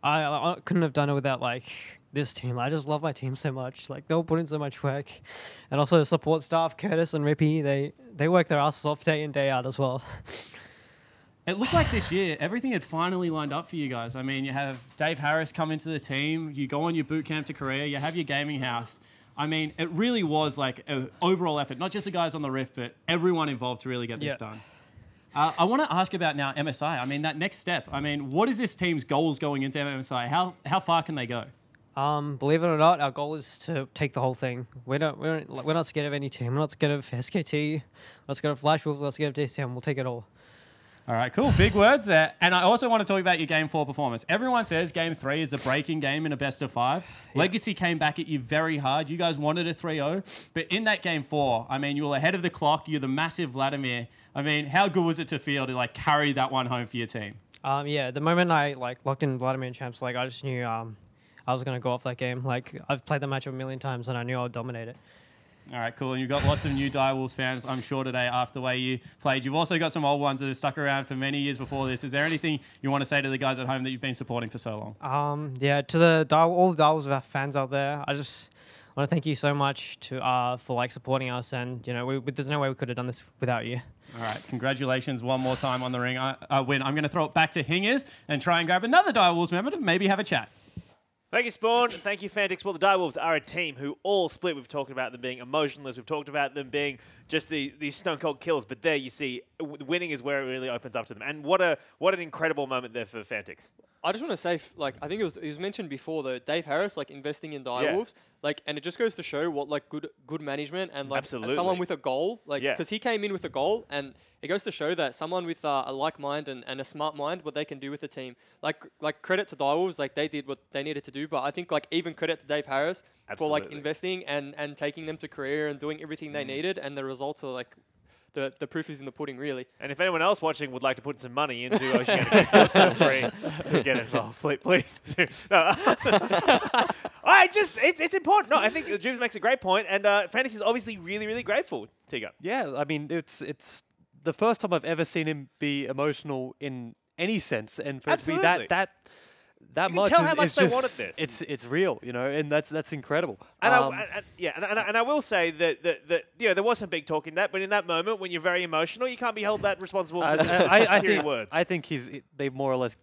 I couldn't have done it without, like, this team. I just love my team so much. Like, they'll put in so much work. And also the support staff, Curtis and Rippy, they work their asses off day in, day out as well. It looked like this year, everything had finally lined up for you guys. I mean, you have Dave Harris come into the team. You go on your boot camp to Korea. You have your gaming house. I mean, it really was like an overall effort, not just the guys on the Rift, but everyone involved to really get this done. I want to ask about now MSI. I mean, that next step. I mean, what is this team's goals going into MSI? How far can they go? Believe it or not, our goal is to take the whole thing. We're not scared of any team. We're not scared of SKT. We're not scared of Flash Wolves. We're not scared of DCM. We'll take it all. All right, cool. Big words there. And I also want to talk about your Game 4 performance. Everyone says Game 3 is a breaking game in a best of 5. Yeah. Legacy came back at you very hard. You guys wanted a 3-0. But in that Game 4, I mean, you were ahead of the clock. You're the massive Vladimir. I mean, how good was it to feel to, like, carry that one home for your team? Yeah, the moment I, like, locked in Vladimir in Champs, like, I just knew I was going to go off that game. Like, I've played the match a million times, and I knew I would dominate it. All right, cool. And you've got lots of new Direwolves fans, I'm sure, today after the way you played. You've also got some old ones that have stuck around for many years before this. Is there anything you want to say to the guys at home that you've been supporting for so long? Yeah, to all the Direwolves fans out there, I just want to thank you so much for like supporting us. And you know, there's no way we could have done this without you. All right, congratulations one more time on the ring win. I'm going to throw it back to Hingers and try and grab another Direwolves member to maybe have a chat. Thank you, Spawn. Thank you, Fantix. Well, the Direwolves are a team who all split. We've talked about them being emotionless. We've talked about them being just these stone-cold killers. But there, you see, winning is where it really opens up to them. And what an incredible moment there for Fantix. I just want to say, like, I think it was mentioned before, though, Dave Harris, like, investing in Direwolves, like, and it just goes to show what, like, good management and, like, someone with a goal, like, because he came in with a goal, and it goes to show that someone with a like mind and a smart mind, what they can do with a team. Like credit to Direwolves, like, they did what they needed to do, but I think, like, even credit to Dave Harris for, like, investing and taking them to Korea and doing everything they needed, and the results are, like, the proof is in the pudding, really. And if anyone else watching would like to put some money into Oceanic Esports, feel free to get involved, please. No. It's important. No, I think Jubes makes a great point, and Fantix is obviously really, really grateful, Tiga. Yeah, I mean, it's the first time I've ever seen him be emotional in any sense, and for it to be that much, tell how much they wanted this. It's real, you know, and that's incredible. And I will say that there was some big talk in that, but in that moment when you're very emotional, you can't be held that responsible for the words. I think they've more or less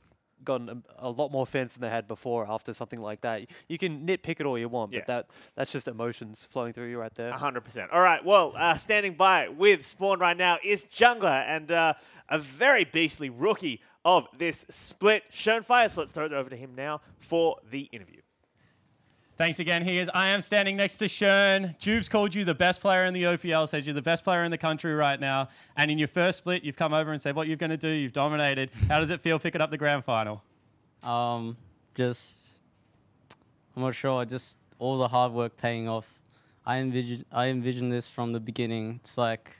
gotten a lot more fans than they had before after something like that. You can nitpick it all you want, but that's just emotions flowing through you right there. 100%. All right, well, standing by with Spawn right now is Jungler and a very beastly rookie of this split, Schönfire. So let's throw it over to him now for the interview. Thanks again, Hingers. I am standing next to Schön. Jubes called you the best player in the OPL, says you're the best player in the country right now. And in your first split, you've come over and said what you're going to do. You've dominated. How does it feel picking up the grand final? I'm not sure. Just all the hard work paying off. I envisioned this from the beginning. It's like,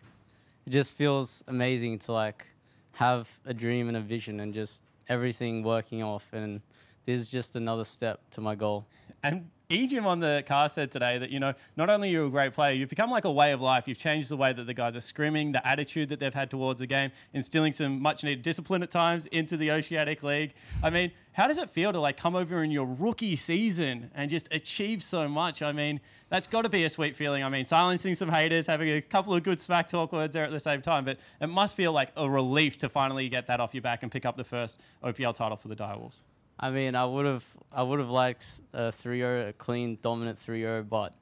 it just feels amazing to like have a dream and a vision and just everything working off. And this is just another step to my goal. And Ejim on the cast said today that, you know, not only are you a great player, you've become like a way of life. You've changed the way that the guys are scrimming, the attitude that they've had towards the game, instilling some much needed discipline at times into the Oceanic League. I mean, how does it feel to like come over in your rookie season and just achieve so much? I mean, that's got to be a sweet feeling. I mean, silencing some haters, having a couple of good smack talk words there at the same time, but it must feel like a relief to finally get that off your back and pick up the first OPL title for the Direwolves. I mean, I would have liked a 3-0, a clean, dominant 3-0, but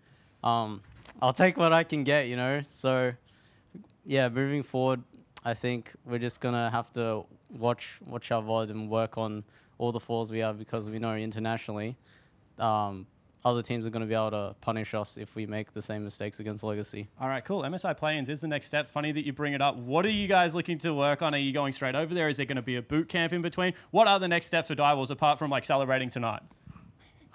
I'll take what I can get, you know. So, yeah, moving forward, I think we're just gonna have to watch our VOD and work on all the flaws we have, because we know internationally, other teams are going to be able to punish us if we make the same mistakes against Legacy. All right, cool. MSI play-ins is the next step. Funny that you bring it up. What are you guys looking to work on? Are you going straight over there? Is there going to be a boot camp in between? What are the next steps for Direwolves apart from like celebrating tonight?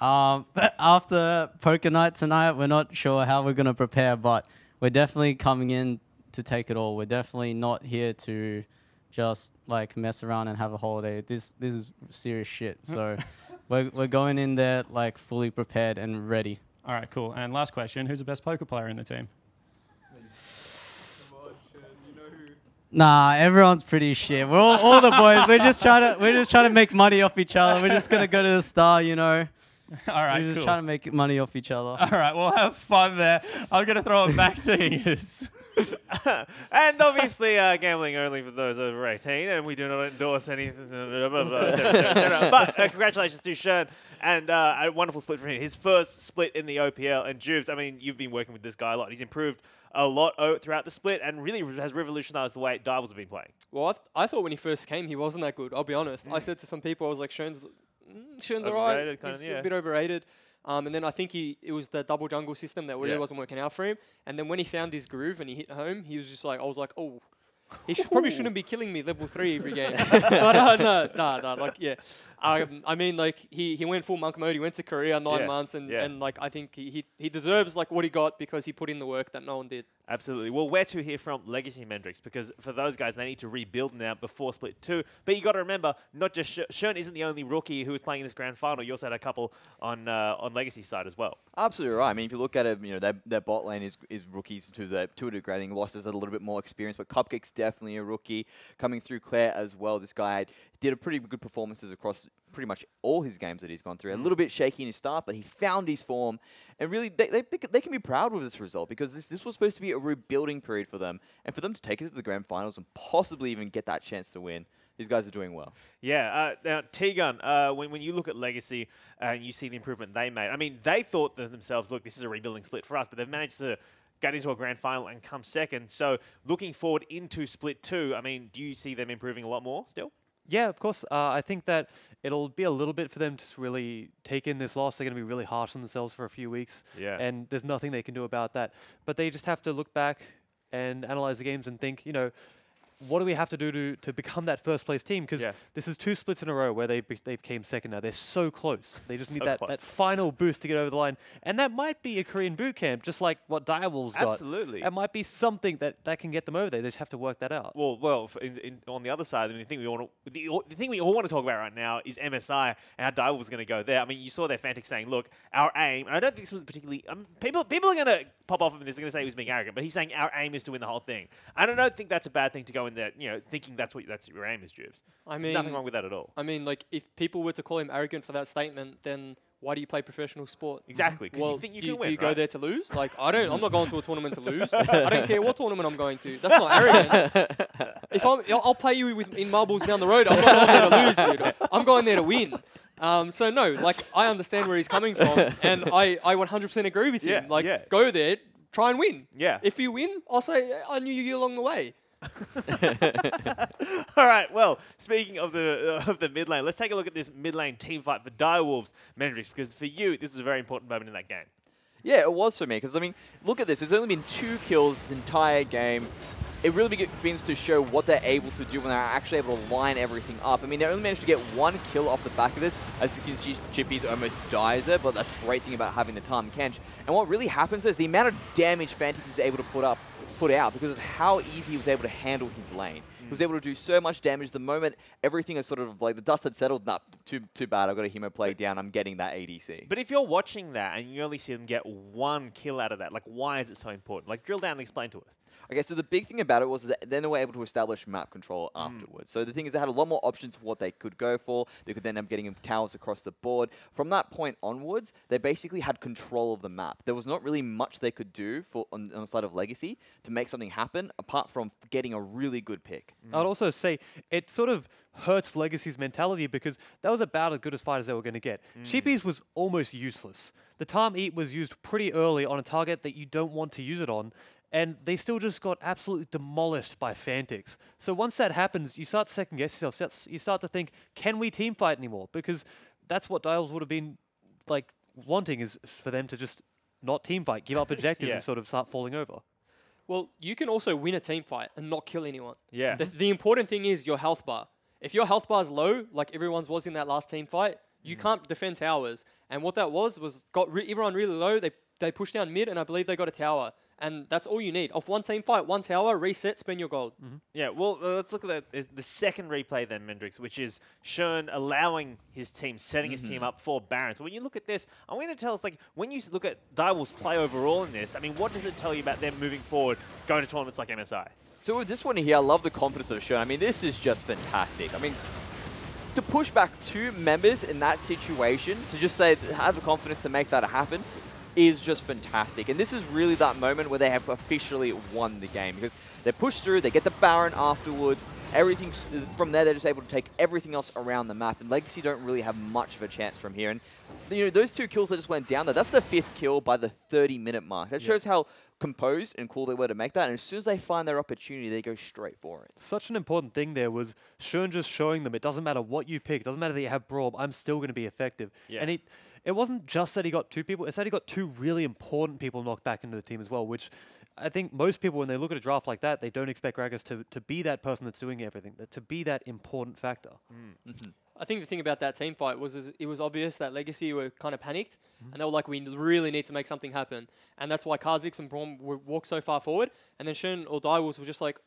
After poker night tonight, we're not sure how we're going to prepare, but we're definitely coming in to take it all. We're definitely not here to just like mess around and have a holiday. This is serious shit. So we're going in there like fully prepared and ready. All right, cool. And last question, who's the best poker player in the team? Nah, everyone's pretty shit. We're all the boys. We're just trying to make money off each other. We're just gonna go to the star, you know. All right, we're just trying to make money off each other. All right, we'll have fun there. I'm gonna throw it back to you. And obviously, gambling only for those over 18, and we do not endorse anything. But congratulations to Shern, and a wonderful split for him. His first split in the OPL. And Juves, I mean, you've been working with this guy a lot. He's improved a lot throughout the split and really has revolutionized the way Direwolves have been playing. Well, I thought when he first came, he wasn't that good. I'll be honest. I said to some people, I was like, Shern's alright. He's a bit overrated. And then I think it was the double jungle system that really wasn't working out for him. And then when he found his groove and he hit home, he was just like, I was like, oh, he probably shouldn't be killing me level 3 every game. But no, like, yeah. I mean, like, he went full monk mode. He went to Korea 9 months, and like, I think he deserves like what he got because he put in the work that no one did. Absolutely. Well, where to hear from Legacy Mendrix, because for those guys, they need to rebuild now before Split 2. But you got to remember, not just Shern isn't the only rookie who was playing in this grand final. You also had a couple on Legacy side as well. Absolutely right. I mean, if you look at it, you know, their bot lane is rookies to a degree. I think Losses had a little bit more experience, but Cupcake's definitely a rookie coming through Claire as well. This guy did a pretty good performances across pretty much all his games that he's gone through. A little bit shaky in his start, but he found his form. And really, they can be proud with this result because this was supposed to be a rebuilding period for them. And for them to take it to the grand finals and possibly even get that chance to win, these guys are doing well. Yeah. Now, T-Gun, when you look at Legacy and you see the improvement they made, I mean, they thought to themselves, look, this is a rebuilding split for us, but they've managed to get into a grand final and come second. So looking forward into Split 2, I mean, do you see them improving a lot more still? Yeah, of course. I think that it'll be a little bit for them to really take in this loss. They're going to be really harsh on themselves for a few weeks. Yeah. And there's nothing they can do about that. But they just have to look back and analyze the games and think, you know, what do we have to do to become that first place team? Because this is 2 splits in a row where they came second now. They're so close. They just need that final boost to get over the line. And that might be a Korean boot camp, just like what Direwolves got. Absolutely. It might be something that can get them over there. They just have to work that out. Well, on the other side, I mean, the thing we all want to talk about right now is MSI and how Direwolves is going to go there. I mean, you saw their Fnatic saying, look, our aim, and I don't think this was particularly, people are going to pop off of this, they're going to say he was being arrogant, but he's saying our aim is to win the whole thing. I don't think that's a bad thing to go in there, you know, thinking that's your aim is, Juves. I mean, there's nothing wrong with that at all. I mean, like, if people were to call him arrogant for that statement, then why do you play professional sport? Exactly. Well, you think you can win, do you go there to lose? Like, I'm not going to a tournament to lose. I don't care what tournament I'm going to. That's not arrogant. I'll play you in marbles down the road. I'm not going there to lose, dude. I'm going there to win. So no, like, I understand where he's coming from, and I 100% agree with him. Like, go there, try and win. Yeah. If you win, I'll say I knew you along the way. All right. Well, speaking of the mid lane, let's take a look at this mid lane team fight for Direwolves, Mendrix, because for you, this was a very important moment in that game. Yeah, it was for me, because, I mean, look at this. There's only been 2 kills this entire game. It really begins to show what they're able to do when they're actually able to line everything up. I mean, they only managed to get 1 kill off the back of this. As you can see, Chippy's almost dies there, but that's the great thing about having the Tahm Kench. And what really happens is the amount of damage Fnatic is able to put out because of how easy he was able to handle his lane. He was able to do so much damage the moment everything is sort of like the dust had settled. Nah, too bad. I've got a Hemo Plague down. I'm getting that ADC. But if you're watching that and you only see them get 1 kill out of that, like, why is it so important? Like, drill down and explain to us. Okay, so the big thing about it was that then they were able to establish map control afterwards. So the thing is they had a lot more options for what they could go for. They could then end up getting towers across the board. From that point onwards, they basically had control of the map. There was not really much they could do on the side of Legacy to make something happen, apart from getting a really good pick. I'd also say it sort of hurts Legacy's mentality because that was about as good a fight as they were going to get. Cheapies was almost useless. The Time Eat was used pretty early on a target that you don't want to use it on, and they still just got absolutely demolished by Fantix. So once that happens, you start to second guess yourself. You start to think, can we team fight anymore? Because that's what Dials would have been like wanting, is for them to just not team fight, give up objectives and sort of start falling over. Well, you can also win a team fight and not kill anyone. Yeah. The important thing is your health bar. If your health bar is low, like everyone's was in that last team fight, you can't defend towers. And what that was got everyone really low. They pushed down mid, and I believe they got a tower. And that's all you need. Off one team fight, one tower, reset, spend your gold. Yeah, well, let's look at the second replay then, Mendrix, which is Shern allowing his team, setting his team up for Baron. So when you look at this, I want you to tell us, like, when you look at Direwolves play overall in this, I mean, what does it tell you about them moving forward, going to tournaments like MSI? So with this one here, I love the confidence of Shern. I mean, this is just fantastic. I mean, to push back 2 members in that situation, to just say, have the confidence to make that happen, is just fantastic. And this is really that moment where they have officially won the game, because they push through, they get the Baron afterwards, everything from there, they're just able to take everything else around the map, and Legacy don't really have much of a chance from here. And you know, those 2 kills that just went down there, that's the 5th kill by the 30-minute mark. That shows how composed and cool they were to make that, and as soon as they find their opportunity, they go straight for it. Such an important thing there was Shern just showing them it doesn't matter what you pick, it doesn't matter that you have Braum, I'm still going to be effective. Yeah. And it wasn't just that he got 2 people, it's that he got 2 really important people knocked back into the team as well, which I think most people, when they look at a draft like that, they don't expect Gragas to be that person that's doing everything, to be that important factor. I think the thing about that team fight was it was obvious that Legacy were kind of panicked, and they were like, we really need to make something happen. And that's why Kha'Zix and Braum walked so far forward, and then Shern or Direwolves were just like,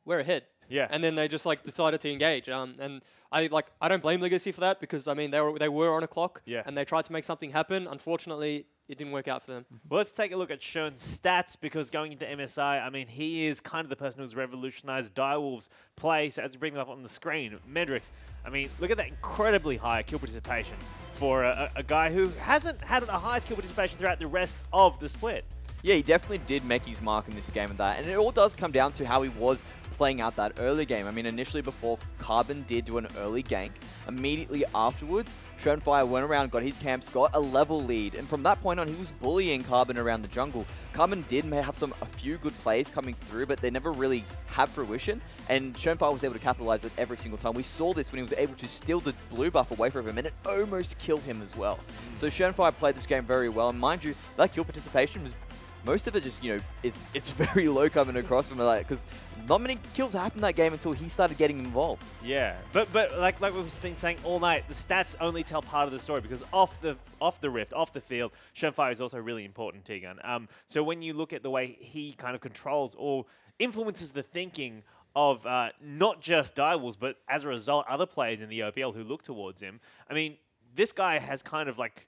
we're ahead. Yeah. And then they just like decided to engage. And I don't blame Legacy for that, because I mean they were on a clock, and they tried to make something happen. Unfortunately, it didn't work out for them. Well, let's take a look at Shern's stats, because going into MSI, I mean, he is kind of the person who's revolutionized Direwolves' play. So as we bring them up on the screen, Mendrix, I mean, look at that incredibly high kill participation for a guy who hasn't had the highest kill participation throughout the rest of the split. Yeah, he definitely did make his mark in this game and that. And it all does come down to how he was playing out that early game. I mean, initially before, Carbon did do an early gank. Immediately afterwards, Shernfire went around, got his camps, got a level lead. And from that point on, he was bullying Carbon around the jungle. Carbon did have a few good plays coming through, but they never really had fruition. And Shernfire was able to capitalize it every single time. We saw this when he was able to steal the blue buff away from him, and it almost killed him as well. So Shernfire played this game very well. And mind you, that kill participation was... most of it just, you know, it's very low coming across from it, because not many kills happened that game until he started getting involved. Yeah, but like we've been saying all night, the stats only tell part of the story, because off the rift, off the field, Shernfire is also really important, T-Gun. So when you look at the way he kind of controls or influences the thinking of not just Direwolves, but as a result, other players in the OPL who look towards him, I mean, this guy has kind of like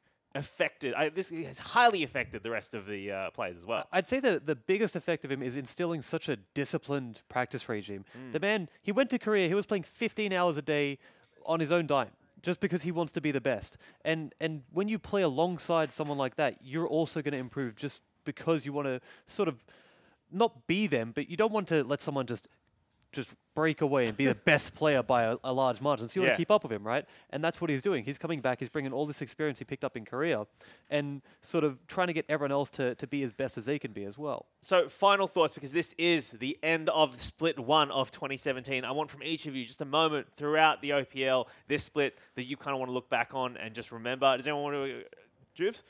this has highly affected the rest of the players as well. I'd say that the biggest effect of him is instilling such a disciplined practice regime. The man, he went to Korea, he was playing 15 hours a day on his own dime, just because he wants to be the best. And when you play alongside someone like that, you're also going to improve, just because you want to sort of not be them, but you don't want to let someone just break away and be the best player by a large margin. So you want to keep up with him, right? And that's what he's doing. He's coming back. He's bringing all this experience he picked up in Korea and sort of trying to get everyone else to be as best as they can be as well. So final thoughts, because this is the end of Split 1 of 2017. I want from each of you just a moment throughout the OPL, this split, that you kind of want to look back on and just remember. Does anyone want to... Juves?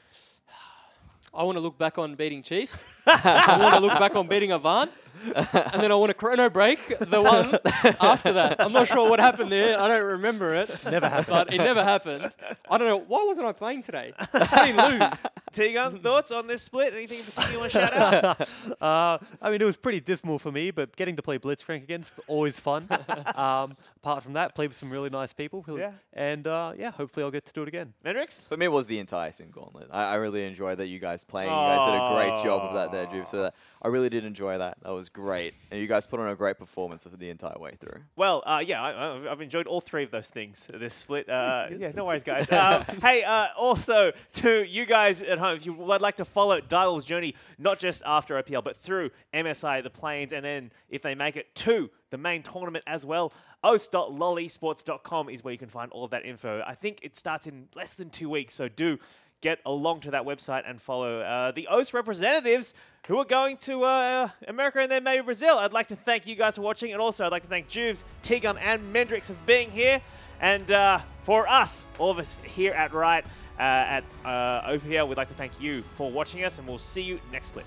I want to look back on beating Chiefs. I want to look back on beating Avan. And then I want to chrono break the one after that. I'm not sure what happened there. I don't remember it. Never happened. But it never happened. I don't know. Why wasn't I playing today? I didn't lose. T-Gun, thoughts on this split? Anything in particular you want to shout out? I mean, it was pretty dismal for me, but getting to play Blitzcrank again is always fun. Apart from that, played with some really nice people. And yeah, hopefully I'll get to do it again. Mendrix? For me, it was the entire Sim Gauntlet. I really enjoyed that you guys playing. You guys did a great job of that there, Juve. So I really did enjoy that. That was great. And you guys put on a great performance for the entire way through. Well, yeah, I've enjoyed all three of those things this split. Yeah, no worries, guys. Hey, also to you guys at home, if you would like to follow Direwolves' journey, not just after OPL, but through MSI, the Plains, and then if they make it to the main tournament as well, os.lolesports.com is where you can find all of that info. I think it starts in less than 2 weeks, so do get along to that website and follow the OS representatives who are going to America and then maybe Brazil. I'd like to thank you guys for watching, and also I'd like to thank Juves, T-Gun, and Mendrix for being here. And for us, all of us here at Riot at OPL, we'd like to thank you for watching us, and we'll see you next split.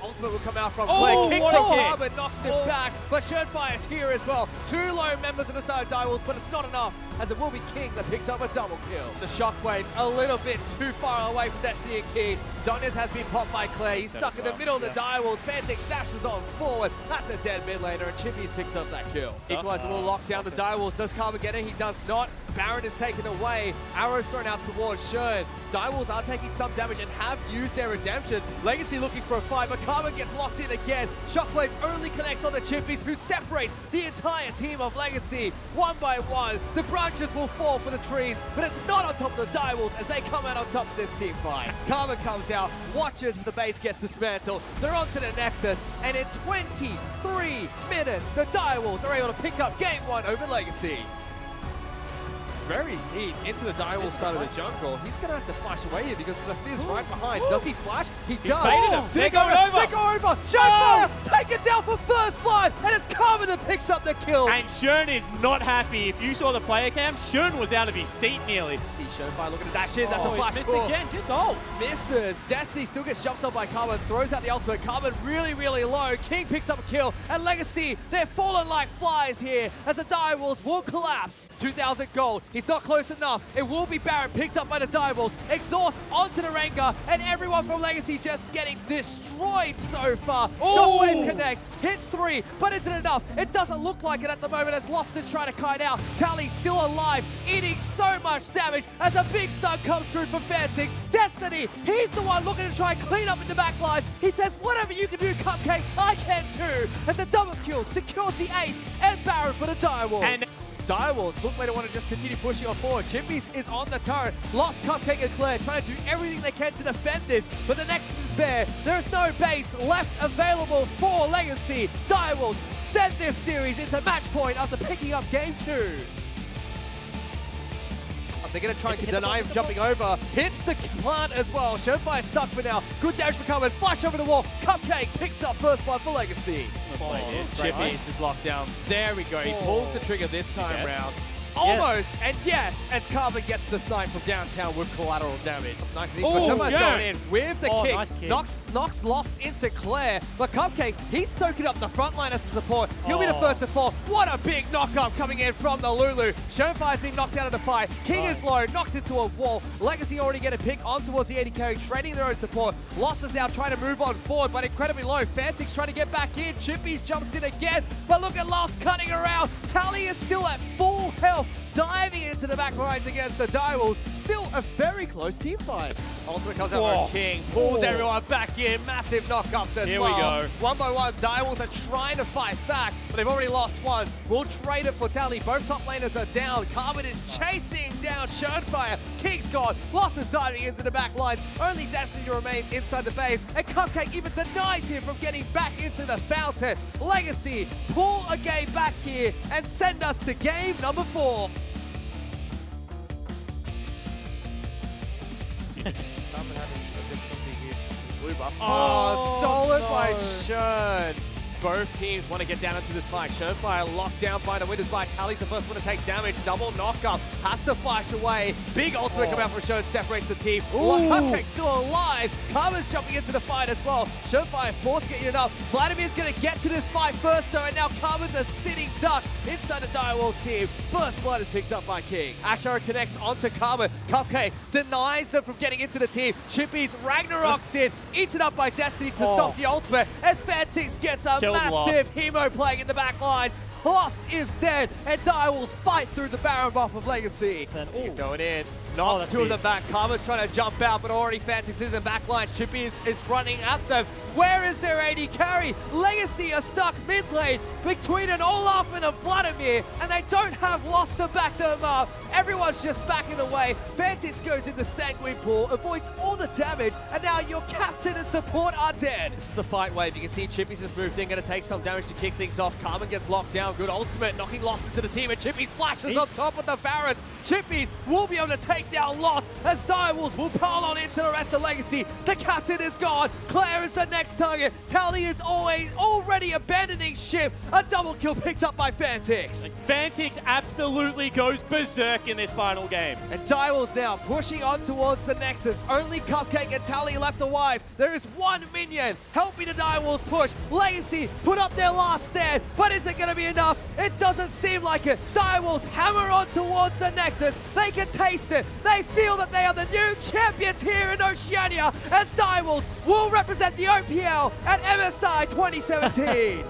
Ultimate will come out from Clay. Kick from Carbon knocks him back, but Schönfire is here as well. 2 lone members on the side of Direwolves, but it's not enough, as it will be King that picks up a double kill. The Shockwave a little bit too far away from Destiny and King. Zonius has been popped by Clay. He's stuck in the middle of the Direwolves. Fantix dashes on forward. That's a dead mid laner, and Chippies picks up that kill. Equalizer will lock down the Direwolves. Does Carbon get it? He does not. Baron is taken away. Arrows thrown out towards Schön. Direwolves are taking some damage and have used their redemptions. Legacy looking for a fight, but Carbon gets locked in again. Shockwave only connects on the Chippies, who separates the entire team of Legacy. 1 by 1, the branches will fall for the trees, but it's not on top of the Direwolves as they come out on top of this team fight. Carbon comes out, watches as the base gets dismantled. They're onto the Nexus, and in 23 minutes, the Direwolves are able to pick up Game 1 over Legacy. Very deep into the Direwolves side of the jungle. He's going to have to flash away here because there's a Fizz right behind. Does he flash? He does. They go over. They go over. Schönfire take it down for first blood, and it's Carbon that picks up the kill. And Schön is not happy. If you saw the player cam, Schön was out of his seat nearly. See Schönfire looking to dash in. That's a flash. Missed again. Just ult. Misses. Destiny still gets jumped on by Carbon. Throws out the ultimate. Carbon really, really low. King picks up a kill. And Legacy, they're falling like flies here as the Direwolves will collapse. 2,000 gold. He's not close enough. It will be Baron picked up by the Direwolves. Exhaust onto the Rengar, and everyone from Legacy just getting destroyed so far. Shockwave connects, hits 3, but is it enough? It doesn't look like it at the moment as Lost is trying to kite out. Tally still alive, eating so much damage as a big stun comes through from Fantix. Destiny, he's the one looking to try and clean up in the back lines. He says, whatever you can do, Cupcake, I can too. As a double kill secures the ace and Baron for the Direwolves. And Direwolves look like they want to just continue pushing on forward. Chippies is on the turret. Lost, Cupcake, and Claire trying to do everything they can to defend this, but the Nexus is bare. There is no base left available for Legacy. Direwolves send this series into match point after picking up Game 2. They're going to try and deny him jumping over. Hits the plant as well. Schönfire stuck for now. Good damage for Carbon. Flash over the wall. Cupcake picks up first blood for Legacy. Chippies is locked down. There we go. He pulls the trigger this time round. Almost, and yes, as Carbon gets the snipe from downtown with collateral damage. Nice and easy, but Schönfire's going in with the kick. Nice kick. Knocks Lost into Claire, but Cupcake, he's soaking up the front line as a support. He'll be the first to fall. What a big knock-up coming in from the Lulu. Schönfire's been knocked out of the fight. King is low, knocked into a wall. Legacy already get a pick on towards the AD carry, trading their own support. Lost is now trying to move on forward, but incredibly low. Fantix trying to get back in. Chippies jumps in again, but look at Lost cutting around. Tally is still at full health. Diving into the back lines against the Direwolves. Still a very close team fight. Ultimate comes out from King. Pulls everyone back in. Massive knockups as well. Here we go. 1 by 1. Direwolves are trying to fight back, but they've already lost one. We'll trade it for Tally. Both top laners are down. Carbon is chasing down Schönfire. King's gone. Lost is diving into the back lines. Only Destiny remains inside the base. And Cupcake even denies him from getting back into the fountain. Legacy pull a game back here and send us to game number 4. Stolen by Schön. Both teams want to get down into this fight. Schönfire locked down by the Winners by Tally's the first one to take damage. Double knockup. Has to flash away. Big ultimate coming out from Schön. Separates the team. Cupcake's still alive. Karma's jumping into the fight as well. Schönfire forced to get enough. Vladimir's going to get to this fight first though. And now Karma's a sitting duck inside the Direwolves team. First blood is picked up by King. Asher connects onto Karma. Cupcake denies them from getting into the team. Chippies Ragnarok's in. Eaten up by Destiny to stop the ultimate. And Fantix gets a massive Hemo playing in the back line. Lost is dead, and Direwolves fight through the Baron buff of Legacy. He's going in. knocks two of them back. Karma's trying to jump out, but already Fantix in the back line. Chippy is running at them. Where is their AD carry? Legacy are stuck mid lane between an Olaf and a Vladimir, and they don't have Lost to back them up. Everyone's just backing away. Fantix goes into Sanguine Pool, avoids all the damage, and now your captain and support are dead. This is the fight wave. You can see Chippy's has moved in, going to take some damage to kick things off. Carmen gets locked down. Good ultimate, knocking Lost into the team, and Chippy's flashes on top with the Varus. Chippy's will be able to take down Lost as Direwolves will pile on into the rest of Legacy. The captain is gone. Claire is the next target. Tally is already abandoning ship. A double kill picked up by Fantix. Fantix absolutely goes berserk in this final game. And Direwolves now pushing on towards the Nexus. Only Cupcake and Tally left alive. There is one minion helping the Direwolves push. Legacy put up their last stand, but is it going to be enough? It doesn't seem like it. Direwolves hammer on towards the Nexus. They can taste it. They feel that they are the new champions here in Oceania as Direwolves will represent the OPL at MSI 2017.